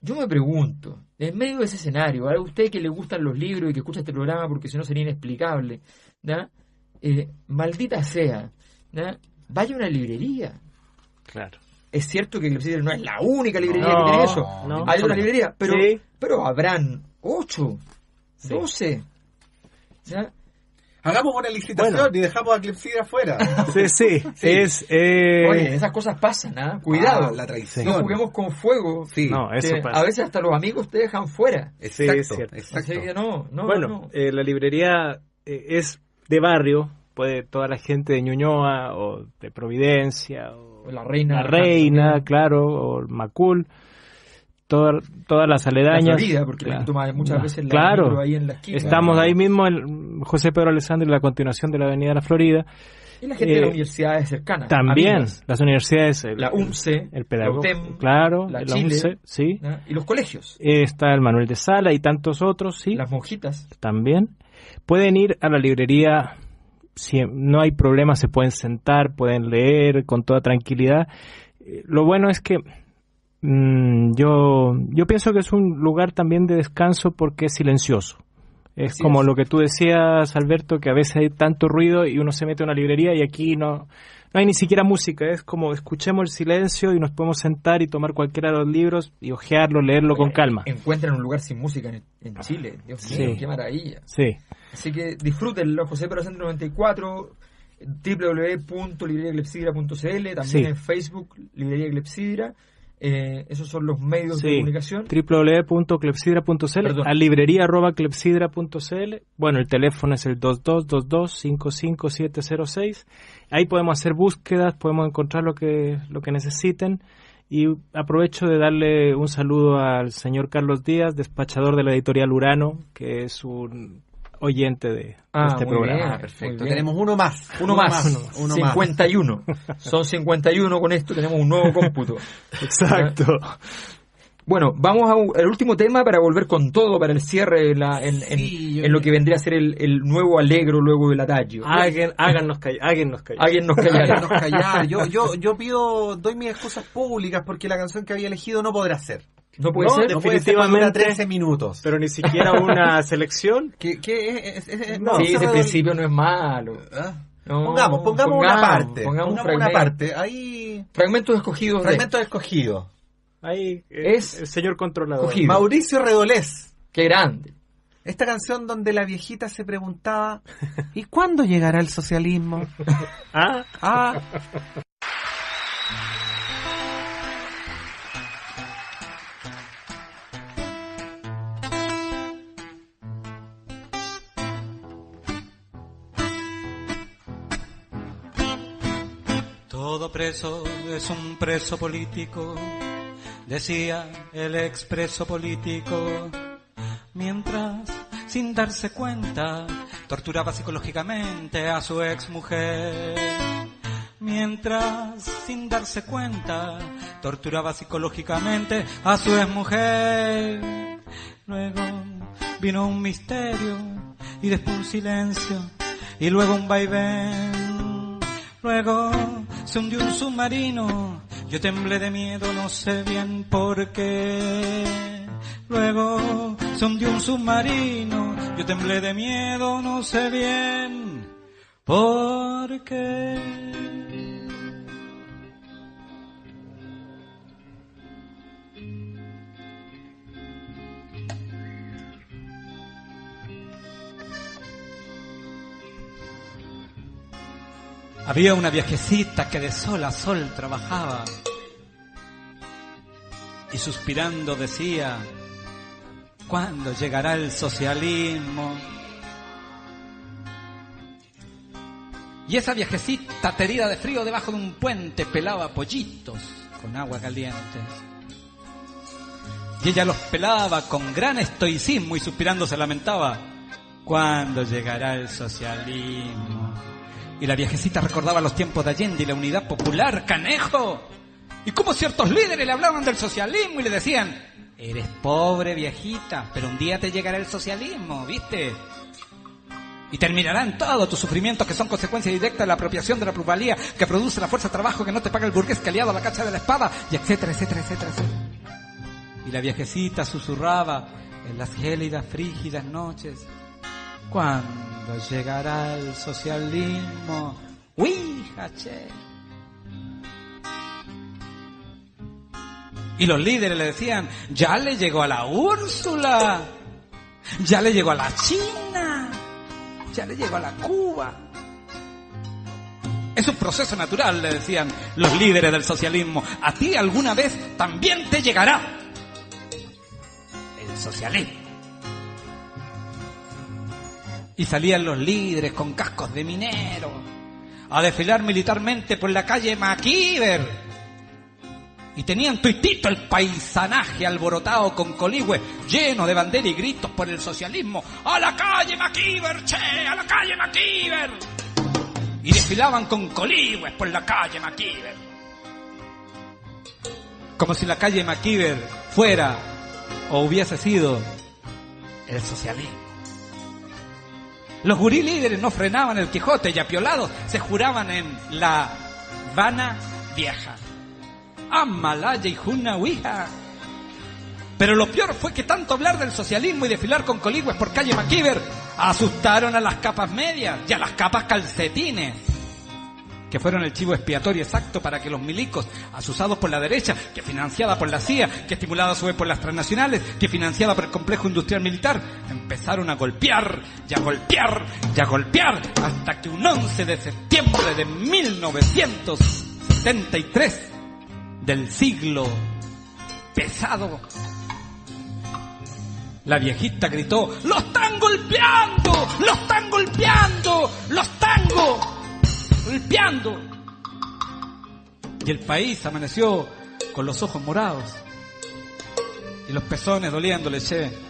yo me pregunto, en medio de ese escenario, a usted que le gustan los libros y que escucha este programa porque si no sería inexplicable, maldita sea, vaya a una librería. Claro. Es cierto que Clepsidra no es la única librería que tiene eso. Hay otras librerías, pero habrán 8, 12. ¿Ya? Hagamos una licitación y dejamos a Clepsidra afuera. Sí. Oye, esas cosas pasan, Cuidado. La traición. No juguemos con fuego. Sí. No, eso pasa. A veces hasta los amigos te dejan fuera. Exacto. Así que no. La librería es de barrio. Puede toda la gente de Ñuñoa o de Providencia o la Reina, claro, o Macul, todas las aledañas. La Florida, porque la gente toma muchas veces claro, ahí en la esquina. Estamos ahí mismo en José Pedro Alessandri, en la continuación de la Avenida de la Florida. Y la gente de las universidades cercanas. También, amigas. Las universidades. La UNCE, el Pedagogo, la UTEM, claro, la Chile, UNCE, sí. Y los colegios. Está el Manuel de Sala y tantos otros, sí. Las monjitas. También. Pueden ir a la librería. Si no hay problema, se pueden sentar, pueden leer con toda tranquilidad. Lo bueno es que yo pienso que es un lugar también de descanso porque es silencioso. Es Así como es. lo que tú decías, Alberto, que a veces hay tanto ruido y uno se mete a una librería y aquí no hay ni siquiera música. Es como escuchemos el silencio y nos podemos sentar y tomar cualquiera de los libros y hojearlo, leerlo con calma. Encuentran un lugar sin música en Chile. Dios mío, qué maravilla. Sí. Así que disfrútenlo, José Pedro Alessandri 94, www.libreriaclepsidra.cl, también en Facebook, Librería Clepsidra. Esos son los medios de comunicación. www.clepsidra.cl, a librería@clepsidra.cl. Bueno, el teléfono es el 2222-55706. Ahí podemos hacer búsquedas, podemos encontrar lo que necesiten Y aprovecho de darle un saludo al señor Carlos Díaz, despachador de la editorial Urano, que es un oyente de este programa. Bien, perfecto. Tenemos uno más. Uno más. 51. Son 51 con esto, tenemos un nuevo cómputo. Exacto. Bueno, vamos al último tema para volver con todo para el cierre en lo que vendría a ser el nuevo Allegro luego del Adagio. Háganos callar. Doy mis excusas públicas porque la canción que había elegido no podrá ser. No puede ser. Definitivamente dura 13 minutos. Pero ni siquiera una selección. No, ese principio no es malo. No, pongamos una parte. Pongamos una parte. Ahí. Fragmentos escogidos. Ahí es el señor controlador. Cogido. Mauricio Redolés. Qué grande. Esta canción donde la viejita se preguntaba ¿y cuándo llegará el socialismo? Todo preso es un preso político, decía el expreso político, mientras, sin darse cuenta, torturaba psicológicamente a su exmujer. Mientras, sin darse cuenta, torturaba psicológicamente a su exmujer. Luego vino un misterio y después un silencio y luego un vaivén. Luego se hundió un submarino. Yo temblé de miedo, no sé bien por qué. Luego se hundió un submarino. Yo temblé de miedo, no sé bien por qué. Había una viejecita que de sol a sol trabajaba y suspirando decía: ¿cuándo llegará el socialismo? Y esa viejecita, herida de frío debajo de un puente, pelaba pollitos con agua caliente. Y ella los pelaba con gran estoicismo y suspirando se lamentaba: ¿cuándo llegará el socialismo? Y la viejecita recordaba los tiempos de Allende y la unidad popular, canejo. Y cómo ciertos líderes le hablaban del socialismo y le decían: eres pobre, viejita, pero un día te llegará el socialismo, ¿viste? Y terminarán todos tus sufrimientos que son consecuencia directa de la apropiación de la plusvalía que produce la fuerza de trabajo que no te paga el burgués que aliado a la cacha de la espada, y etcétera, etcétera, etcétera, etcétera. Y la viejecita susurraba en las gélidas, frígidas noches: ¿cuándo llegará el socialismo? ¡Uija, che! Y los líderes le decían: ya le llegó a la Úrsula, ya le llegó a la China, ya le llegó a la Cuba. Es un proceso natural, le decían los líderes del socialismo. A ti alguna vez también te llegará el socialismo. Y salían los líderes con cascos de minero a desfilar militarmente por la calle Maquiver. Y tenían tuitito el paisanaje alborotado con coligües, lleno de bandera y gritos por el socialismo. ¡A la calle Maquiver, che! ¡A la calle Maquiver! Y desfilaban con coligües por la calle Maquiver. Como si la calle Maquiver fuera o hubiese sido el socialismo. Los gurí líderes no frenaban el Quijote y apiolados se juraban en la Habana Vieja. Amalaya y Junahuija. Pero lo peor fue que tanto hablar del socialismo y desfilar con coligües por calle Maquiver asustaron a las capas medias y a las capas calcetines, que fueron el chivo expiatorio exacto para que los milicos, asusados por la derecha, que financiada por la CIA, que estimulada a su vez por las transnacionales, que financiada por el complejo industrial militar, empezaron a golpear, y a golpear, y a golpear, hasta que un 11 de septiembre de 1973, del siglo pesado, la viejita gritó: ¡lo están golpeando! ¡lo están golpeando! ¡lo están golpeando! Y el país amaneció con los ojos morados y los pezones doliéndole, che.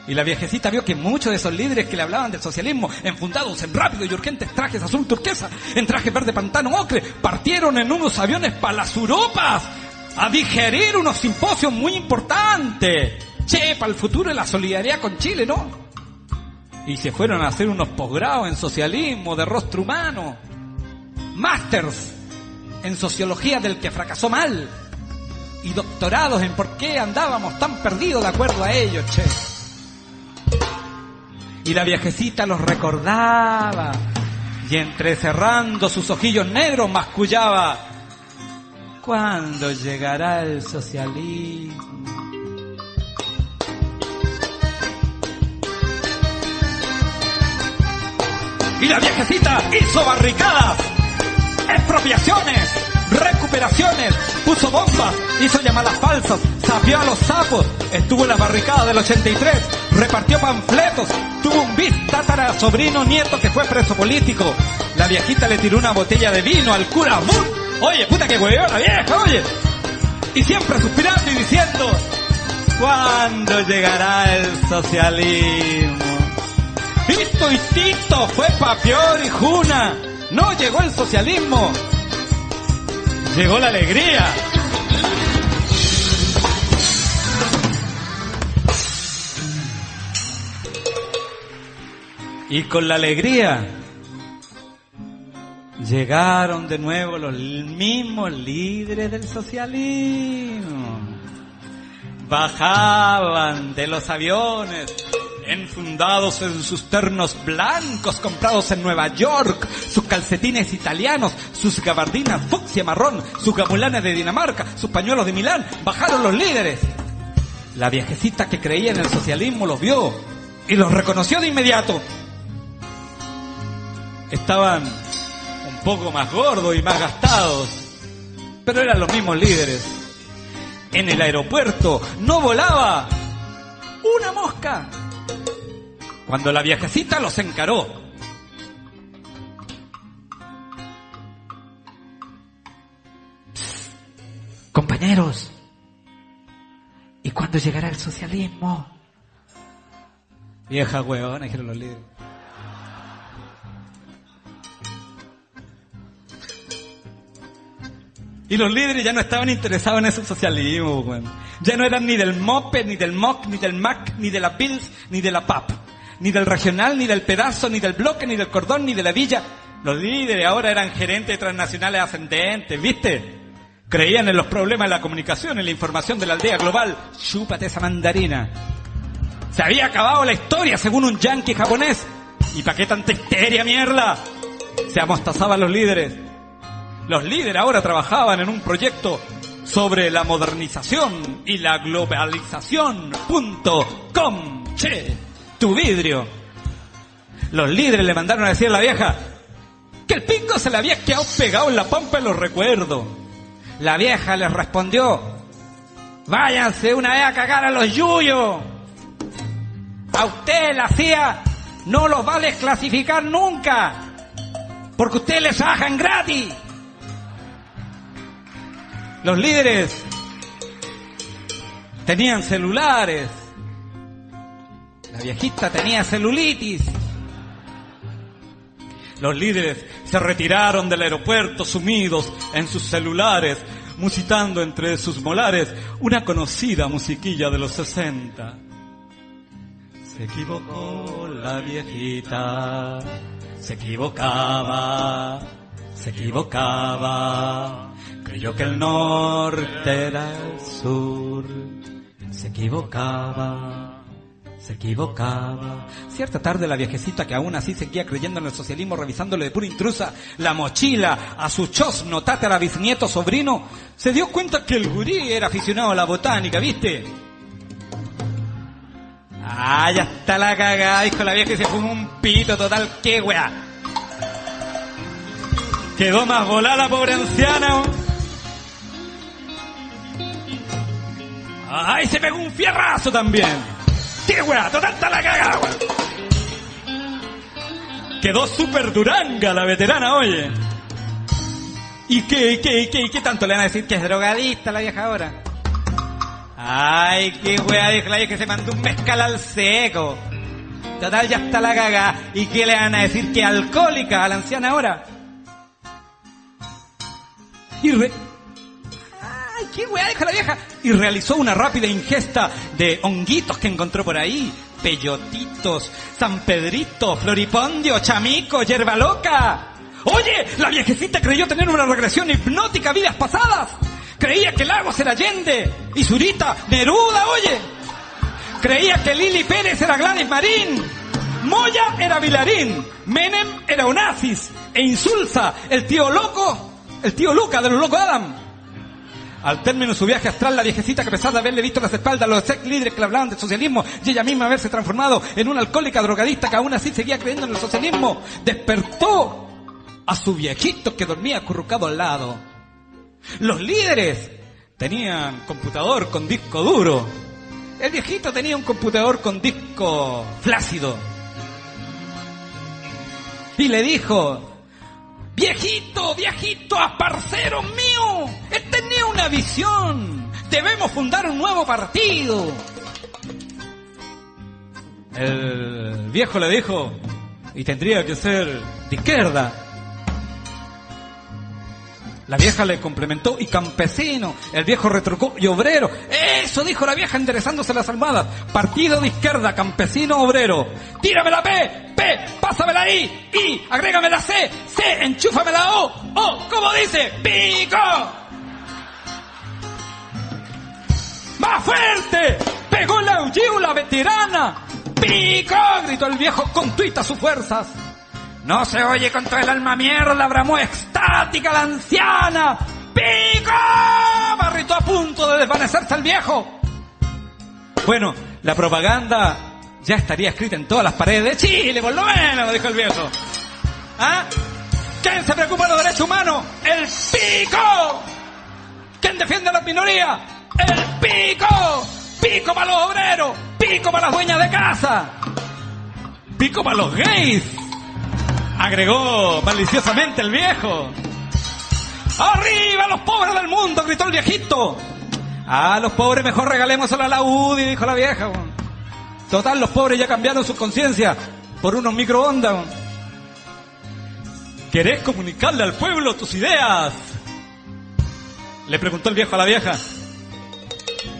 Y la viejecita vio que muchos de esos líderes que le hablaban del socialismo, enfundados en rápidos y urgentes trajes azul turquesa, en trajes verde pantano ocre, partieron en unos aviones para las Europas a digerir unos simposios muy importantes. Che, para el futuro de la solidaridad con Chile, ¿no? Y se fueron a hacer unos posgrados en socialismo de rostro humano, másters en sociología del que fracasó mal, y doctorados en por qué andábamos tan perdidos de acuerdo a ellos, che. Y la viejecita los recordaba y entrecerrando sus ojillos negros mascullaba: ¿cuándo llegará el socialismo? Y la viejecita hizo barricadas, expropiaciones, recuperaciones, puso bombas, hizo llamadas falsas, sapeó a los sapos, estuvo en la barricada del 83, repartió panfletos, tuvo un tatara sobrino nieto que fue preso político. La viejita le tiró una botella de vino al cura. Oye, puta que hueveó la vieja, oye. Y siempre suspirando y diciendo: ¿cuándo llegará el socialismo? Tito y Tito fue pa' peor y juna. No llegó el socialismo, llegó la alegría. Y con la alegría llegaron de nuevo los mismos líderes del socialismo. Bajaban de los aviones enfundados en sus ternos blancos comprados en Nueva York, sus calcetines italianos, sus gabardinas fucsia marrón, sus gamulanes de Dinamarca, sus pañuelos de Milán. Bajaron los líderes. La viejecita que creía en el socialismo los vio y los reconoció de inmediato. Estaban un poco más gordos y más gastados, pero eran los mismos líderes. En el aeropuerto no volaba una mosca cuando la viejecita los encaró. Compañeros, ¿y cuándo llegará el socialismo? Vieja huevona, dijeron los líderes. Y los líderes ya no estaban interesados en ese socialismo, bueno. Ya no eran ni del MOPE, ni del MOC, ni del MAC, ni de la PILS, ni de la PAP, ni del regional, ni del pedazo, ni del bloque, ni del cordón, ni de la villa. Los líderes ahora eran gerentes transnacionales ascendentes, ¿viste? Creían en los problemas de la comunicación, en la información de la aldea global. Chúpate esa mandarina. Se había acabado la historia según un yanqui japonés. ¿Y para qué tanta histeria, mierda? Se amostazaban los líderes. Los líderes ahora trabajaban en un proyecto sobre la modernización y la globalización.com. Che, tu vidrio. Los líderes le mandaron a decir a la vieja que el pingo se le había quedado pegado en la pampa de los recuerdos. La vieja les respondió: váyanse una vez a cagar a los yuyos. A usted, la CIA, no los va a desclasificar nunca, porque ustedes les trabajan gratis. Los líderes tenían celulares. La viejita tenía celulitis. Los líderes se retiraron del aeropuerto sumidos en sus celulares, musitando entre sus molares una conocida musiquilla de los 60. Se equivocó la viejita, se equivocaba, se equivocaba. Creyó que el norte era el sur. Se equivocaba, se equivocaba. Cierta tarde la viejecita, que aún así seguía creyendo en el socialismo, revisándole de pura intrusa la mochila a su chosno tátara bisnieto sobrino, se dio cuenta que el gurí era aficionado a la botánica, ¿viste? Ah, ya está la cagada, dijo la vieja, y se fumó un pito total. ¿Qué weá? Quedó más volada la pobre anciana. ¡Ay, se pegó un fierrazo también! ¡Qué weá! ¡Total está la cagada, weá! Quedó súper duranga la veterana, oye. ¿Y qué tanto le van a decir que es drogadista la vieja ahora? Ay, qué wea, dijo la vieja que se mandó un mezcal al seco. Total, ya está la cagá. ¿Y qué le van a decir que es alcohólica a la anciana ahora? Ay, qué wea, dijo la vieja. Y realizó una rápida ingesta de honguitos que encontró por ahí. Peyotitos, San Pedrito, floripondio, chamico, hierba loca. Oye, la viejecita creyó tener una regresión hipnótica a vidas pasadas. Creía que Lagos era Allende y Zurita Neruda, oye. Creía que Lili Pérez era Gladys Marín, Moya era Vilarín, Menem era Onassis e Insulza, el tío Luca de los Locos Adam. Al término de su viaje astral, la viejecita, que a pesar de haberle visto las espaldas a los ex líderes que le hablaban del socialismo y ella misma haberse transformado en una alcohólica drogadista que aún así seguía creyendo en el socialismo, despertó a su viejito que dormía acurrucado al lado. Los líderes tenían computador con disco duro. El viejito tenía un computador con disco flácido. Y le dijo: viejito, parcero mío, tenía una visión. Debemos fundar un nuevo partido. El viejo le dijo: y tendría que ser de izquierda. La vieja le complementó: y campesino. El viejo retrucó: y obrero. Eso dijo la vieja enderezándose las almohadas: partido de izquierda, campesino, obrero. Tírame la P, pásame la I, agrégame la C, enchúfame la O, ¿cómo dice? ¡Pico! ¡Más fuerte! ¡Pegó la aullido la veterana! ¡Pico! Gritó el viejo con tuitas sus fuerzas. No se oye con todo el alma mierda, bramó extática la anciana. ¡Pico! Barritó a punto de desvanecerse el viejo. Bueno, la propaganda ya estaría escrita en todas las paredes de Chile, por lo menos, dijo el viejo. ¿Ah? ¿Quién se preocupa de los derechos humanos? ¡El pico! ¿Quién defiende a las minorías? ¡El pico! ¡Pico para los obreros! ¡Pico para las dueñas de casa! ¡Pico para los gays!, agregó maliciosamente el viejo. ¡Arriba los pobres del mundo!, gritó el viejito. A los pobres mejor regalémoselo a la UDI, dijo la vieja. Total, los pobres ya cambiaron su conciencia por unos microondas. ¿Querés comunicarle al pueblo tus ideas?, le preguntó el viejo a la vieja.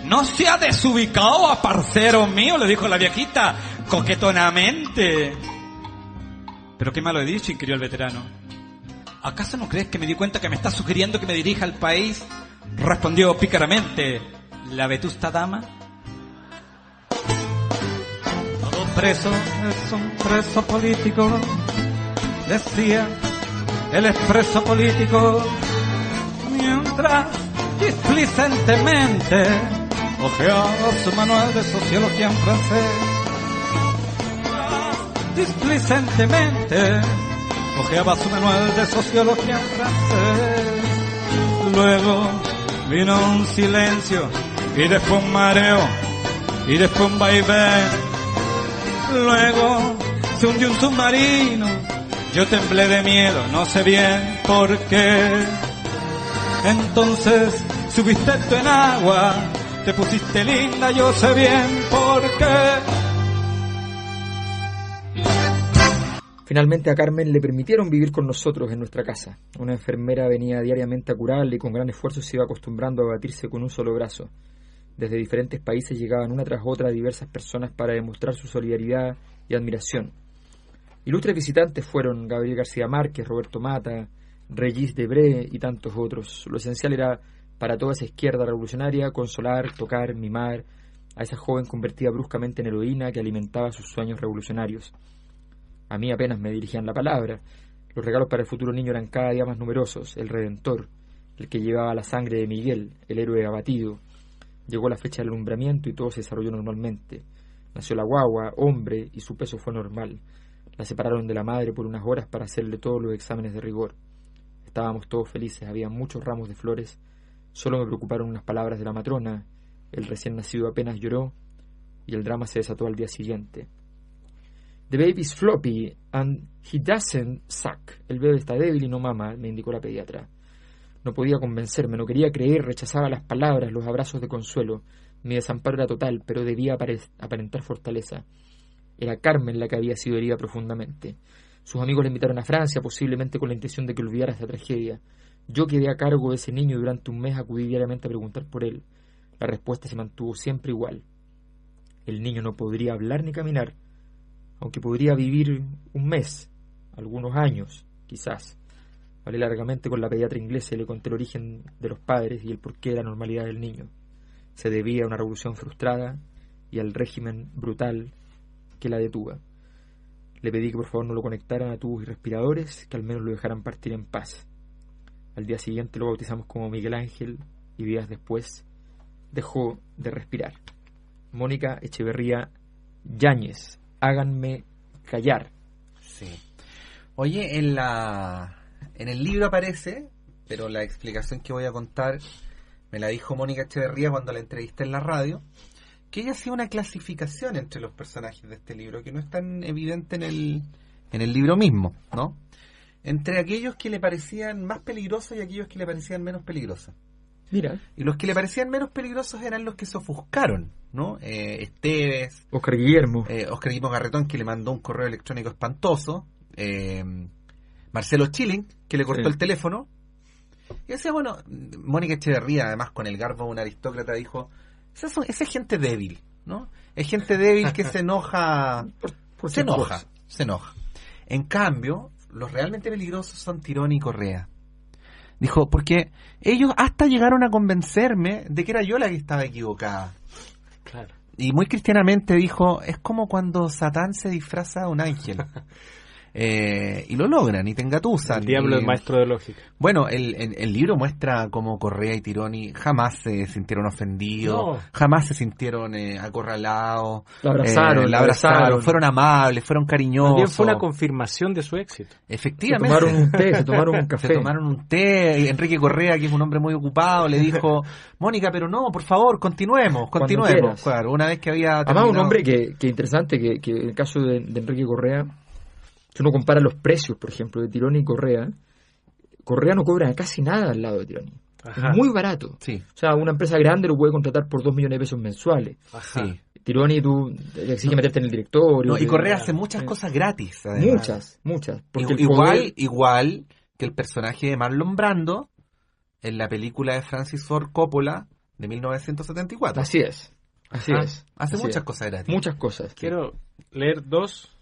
No se ha desubicado, a parcero mío, le dijo la viejita coquetonamente. ¿Pero qué malo he dicho?, inquirió el veterano. ¿Acaso no crees que me di cuenta que me estás sugiriendo que me dirija al país?, respondió pícaramente la vetusta dama. Todo preso es un preso político, decía el expreso político, mientras displicentemente hojeaba su manual de sociología en francés. Displicentemente hojeaba su manual de sociología en francés. Luego vino un silencio y después un mareo y después un vaivén. Luego se hundió un submarino. Yo temblé de miedo, no sé bien por qué. Entonces subiste tú en agua, te pusiste linda, yo sé bien por qué. Finalmente a Carmen le permitieron vivir con nosotros en nuestra casa. Una enfermera venía diariamente a curarle y con gran esfuerzo se iba acostumbrando a batirse con un solo brazo. Desde diferentes países llegaban una tras otra diversas personas para demostrar su solidaridad y admiración. Ilustres visitantes fueron Gabriel García Márquez, Roberto Mata, Regis Debré y tantos otros. Lo esencial era, para toda esa izquierda revolucionaria, consolar, tocar, mimar a esa joven convertida bruscamente en heroína que alimentaba sus sueños revolucionarios. A mí apenas me dirigían la palabra. Los regalos para el futuro niño eran cada día más numerosos. El Redentor, el que llevaba la sangre de Miguel, el héroe abatido. Llegó la fecha del alumbramiento y todo se desarrolló normalmente. Nació la guagua, hombre, y su peso fue normal. La separaron de la madre por unas horas para hacerle todos los exámenes de rigor. Estábamos todos felices, había muchos ramos de flores. Solo me preocuparon unas palabras de la matrona. El recién nacido apenas lloró y el drama se desató al día siguiente. The baby's floppy and he doesn't suck. El bebé está débil y no mama, me indicó la pediatra. No podía convencerme, no quería creer, rechazaba las palabras, los abrazos de consuelo. Mi desamparo era total, pero debía aparentar fortaleza. Era Carmen la que había sido herida profundamente. Sus amigos le invitaron a Francia, posiblemente con la intención de que olvidara esta tragedia. Yo quedé a cargo de ese niño y durante un mes acudí diariamente a preguntar por él. La respuesta se mantuvo siempre igual. El niño no podría hablar ni caminar, aunque podría vivir un mes, algunos años, quizás. Hablé largamente con la pediatra inglesa y le conté el origen de los padres y el porqué de la normalidad del niño. Se debía a una revolución frustrada y al régimen brutal que la detuvo. Le pedí que por favor no lo conectaran a tubos y respiradores, que al menos lo dejaran partir en paz. Al día siguiente lo bautizamos como Miguel Ángel y días después dejó de respirar. Mónica Echeverría Yáñez, háganme callar. Sí. Oye, en el libro aparece, pero la explicación que voy a contar me la dijo Mónica Echeverría cuando la entrevisté en la radio, que ella hacía una clasificación entre los personajes de este libro, que no es tan evidente en el libro mismo, ¿no? Entre aquellos que le parecían más peligrosos y aquellos que le parecían menos peligrosos. Mira. Y los que le parecían menos peligrosos eran los que se ofuscaron, ¿no? Esteves, Oscar Guillermo Garretón, que le mandó un correo electrónico espantoso, Marcelo Chilling, que le cortó el teléfono. Y decía, bueno, Mónica Echeverría, además con el garbo de un aristócrata, dijo, esa es gente débil, ¿no? Es gente débil que se enoja, se enoja. En cambio, los realmente peligrosos son Tirón y Correa. Dijo, porque ellos hasta llegaron a convencerme de que era yo la que estaba equivocada. Claro. Y muy cristianamente dijo, es como cuando Satán se disfraza de un ángel. Y lo logran, y te engatusan. El diablo es maestro de lógica. Bueno, el libro muestra cómo Correa y Tironi jamás se sintieron ofendidos, jamás se sintieron acorralados. La abrazaron, fueron amables, fueron cariñosos. También fue una confirmación de su éxito. Efectivamente. Se tomaron un té, se tomaron un café. Se tomaron un té. Enrique Correa, que es un hombre muy ocupado, le dijo, Mónica, pero no, por favor, continuemos. Claro, una vez que había terminado. Además, un hombre que interesante, que en el caso de Enrique Correa, si uno compara los precios, por ejemplo, de Tironi y Correa no cobra casi nada al lado de Tironi. Ajá. Es muy barato. Sí. O sea, una empresa grande lo puede contratar por 2 millones de pesos mensuales. Ajá. Sí. Tironi, tú exiges meterte en el directorio. No, y Correa hace muchas cosas gratis. Además. Muchas. Igual que el personaje de Marlon Brando en la película de Francis Ford Coppola de 1974. Así es. Hace muchas cosas gratis. Muchas cosas. Quiero leer 2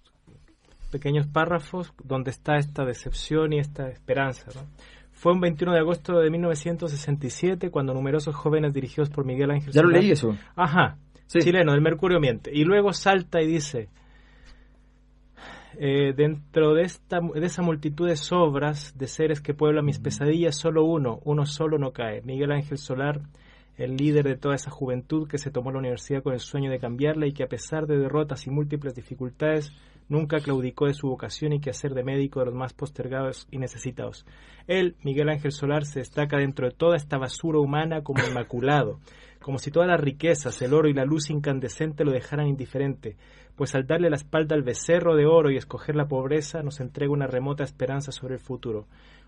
pequeños párrafos donde está esta decepción y esta esperanza, ¿no? Fue un 21 de agosto de 1967 cuando numerosos jóvenes dirigidos por Miguel Ángel Solar, lo leí eso. Ajá, sí. Chileno, del Mercurio miente. Y luego salta y dice, dentro de esa multitud de sobras de seres que pueblan mis pesadillas, solo uno solo no cae. Miguel Ángel Solar, el líder de toda esa juventud que se tomó la universidad con el sueño de cambiarla y que a pesar de derrotas y múltiples dificultades nunca claudicó de su vocación y quehacer de médico de los más postergados y necesitados. Él, Miguel Ángel Solar, se destaca dentro de toda esta basura humana como inmaculado, como si todas las riquezas, el oro y la luz incandescente lo dejaran indiferente, pues al darle la espalda al becerro de oro y escoger la pobreza, nos entrega una remota esperanza sobre el futuro.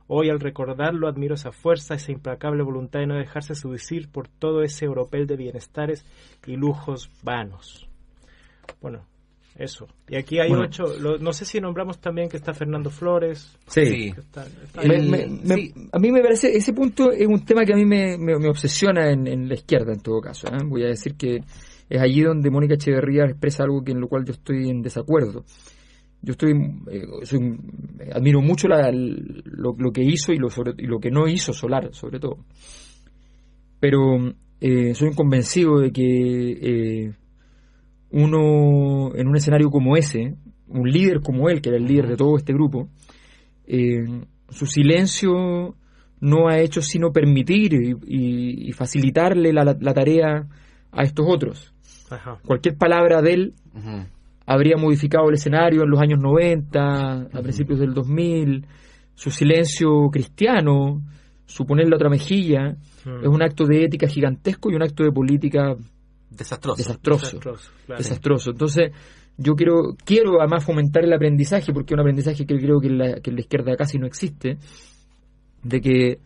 Hoy, al recordarlo, admiro esa fuerza, esa implacable voluntad de no dejarse seducir por todo ese oropel de bienestares y lujos vanos. Bueno, eso. Y aquí hay 8, no sé si nombramos también que está Fernando Flores. Sí. A mí me parece, ese punto es un tema que a mí me obsesiona en la izquierda en todo caso. Voy a decir que es allí donde Mónica Echeverría expresa algo en lo cual yo estoy en desacuerdo. Yo admiro mucho lo que hizo y lo que no hizo Solar, sobre todo. Pero soy convencido de que uno, en un escenario como ese, un líder como él, que era el líder de todo este grupo, su silencio no ha hecho sino permitir y facilitarle la tarea a estos otros. Ajá. Cualquier palabra de él habría modificado el escenario en los años 90, a principios del 2000. Su silencio cristiano, su poner la otra mejilla, es un acto de ética gigantesco y un acto de política desastroso. Claro. Entonces, yo quiero además fomentar el aprendizaje, porque es un aprendizaje que creo que en la izquierda casi no existe, de que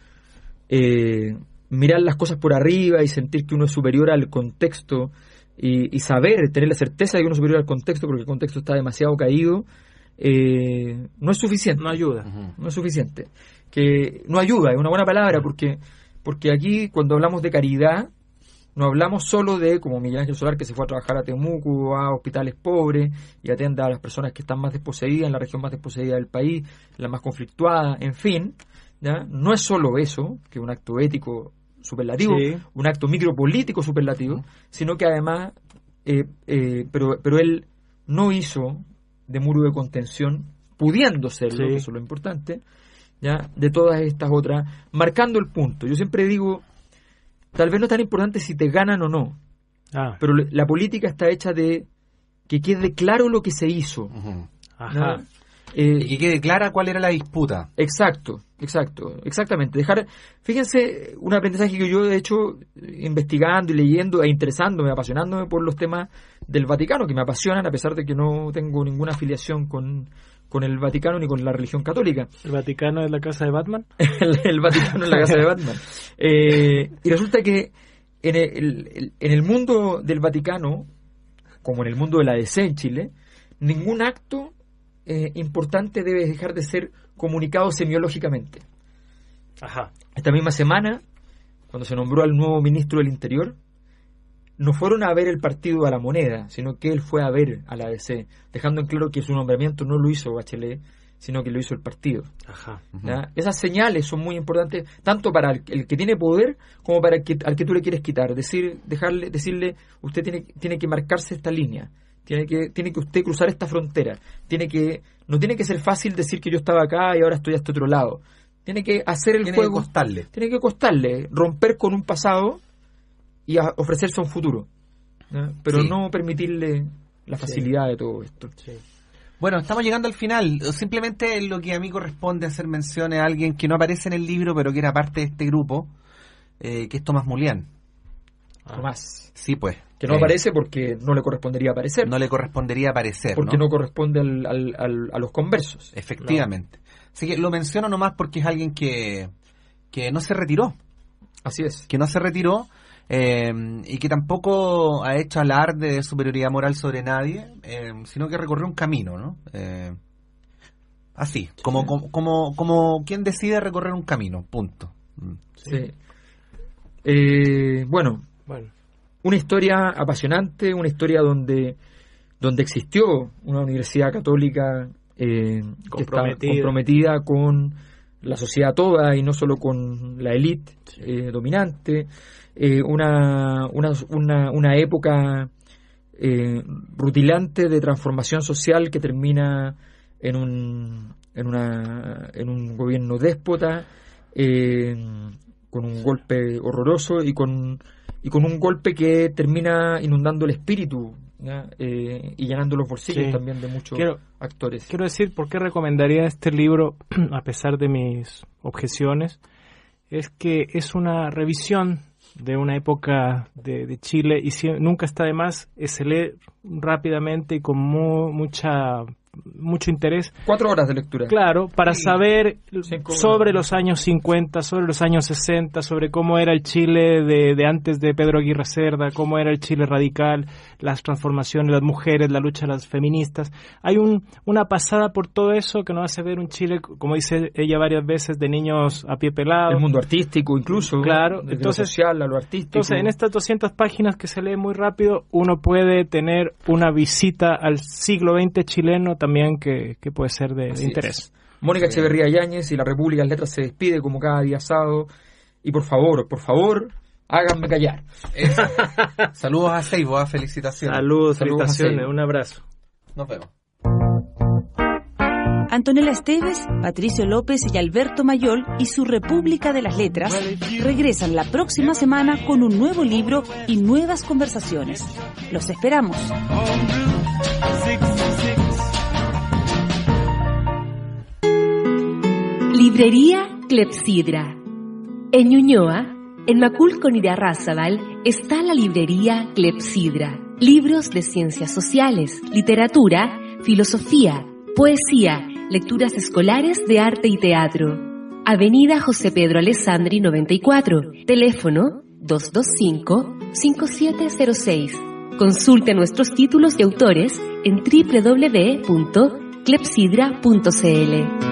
mirar las cosas por arriba y sentir que uno es superior al contexto y saber, tener la certeza de que uno es superior al contexto porque el contexto está demasiado caído, no es suficiente. No ayuda. No es suficiente. Que no ayuda, es una buena palabra, porque aquí cuando hablamos de caridad, no hablamos solo de, como Miguel Ángel Solar, que se fue a trabajar a Temuco, a hospitales pobres, y atienda a las personas que están más desposeídas, en la región más desposeída del país, la más conflictuada, en fin, ¿ya? No es solo eso, que es un acto ético superlativo, Sí. un acto micropolítico superlativo, sino que además, pero él no hizo de muro de contención, pudiendo serlo, Sí. que eso es lo importante, ¿ya? De todas estas otras, marcando el punto. Yo siempre digo, tal vez no es tan importante si te ganan o no, pero la política está hecha de que quede claro lo que se hizo. Ajá. ¿no? Y que quede clara cuál era la disputa. Exactamente. Fíjense, un aprendizaje que yo he hecho investigando y leyendo e interesándome, apasionándome por los temas del Vaticano, que me apasionan a pesar de que no tengo ninguna afiliación con el Vaticano ni con la religión católica. ¿El Vaticano es la casa de Batman? el Vaticano es la casa de Batman. Y resulta que en el mundo del Vaticano, como en el mundo de la DC en Chile, ningún acto importante debe dejar de ser comunicado semiológicamente. Ajá. Esta misma semana, cuando se nombró al nuevo ministro del Interior, no fueron a ver el partido a la Moneda, sino que él fue a ver a la ADC, dejando en claro que su nombramiento no lo hizo Bachelet, sino que lo hizo el partido. Ajá. ¿Ya? Esas señales son muy importantes, tanto para el que tiene poder como para al que tú le quieres quitar. Decirle, usted tiene que marcarse esta línea, tiene que usted cruzar esta frontera, no tiene que ser fácil decir que yo estaba acá y ahora estoy a este otro lado. Tiene que hacer el juego. Tiene que costarle, romper con un pasado y ofrecerse un futuro, ¿no? Pero no permitirle la facilidad de todo esto. Sí. Bueno, estamos llegando al final. Simplemente lo que a mí corresponde hacer mención a alguien que no aparece en el libro, pero que era parte de este grupo, que es Tomás Mulián. Tomás. Sí, pues. Que no aparece porque no le correspondería aparecer. No le correspondería aparecer, porque no corresponde a los conversos. Efectivamente. No. Así que lo menciono nomás porque es alguien que no se retiró. Así es. Que no se retiró. Y que tampoco ha hecho alarde de superioridad moral sobre nadie, sino que recorrió un camino, ¿no? Así, como quien decide recorrer un camino, punto. Sí. Bueno, una historia apasionante, una historia donde existió una universidad católica que está comprometida con la sociedad toda y no solo con la élite dominante. Una época rutilante de transformación social que termina en un gobierno déspota, con un golpe horroroso y con un golpe que termina inundando el espíritu, y llenando los bolsillos también de muchos actores. Quiero decir por qué recomendaría este libro, a pesar de mis objeciones, es que es una revisión de una época de Chile y nunca está de más, se lee rápidamente y con mucho interés. 4 horas de lectura. Claro, para saber sobre los años 50, sobre los años 60, sobre cómo era el Chile de antes de Pedro Aguirre Cerda, cómo era el Chile radical, las transformaciones, las mujeres, la lucha de las feministas. Hay una pasada por todo eso que nos hace ver un Chile, como dice ella varias veces, de niños a pie pelado. El mundo artístico incluso. Claro. Desde lo social a lo artístico. Entonces, en estas 200 páginas que se lee muy rápido, uno puede tener una visita al siglo XX chileno también que puede ser de interés. Mónica Echeverría Yáñez y la República de las Letras se despide como cada día sábado. Y por favor, háganme callar. Saludos a Seibo, felicitaciones. Saludos, felicitaciones, un abrazo. Nos vemos. Antonella Esteves, Patricio López y Alberto Mayol y su República de las Letras regresan la próxima semana con un nuevo libro y nuevas conversaciones. Los esperamos. Librería Clepsidra. En Ñuñoa, en Macul con Irarrázaval, está la librería Clepsidra. Libros de ciencias sociales, literatura, filosofía, poesía, lecturas escolares de arte y teatro. Avenida José Pedro Alessandri 94, teléfono 225-5706. Consulte nuestros títulos y autores en www.clepsidra.cl.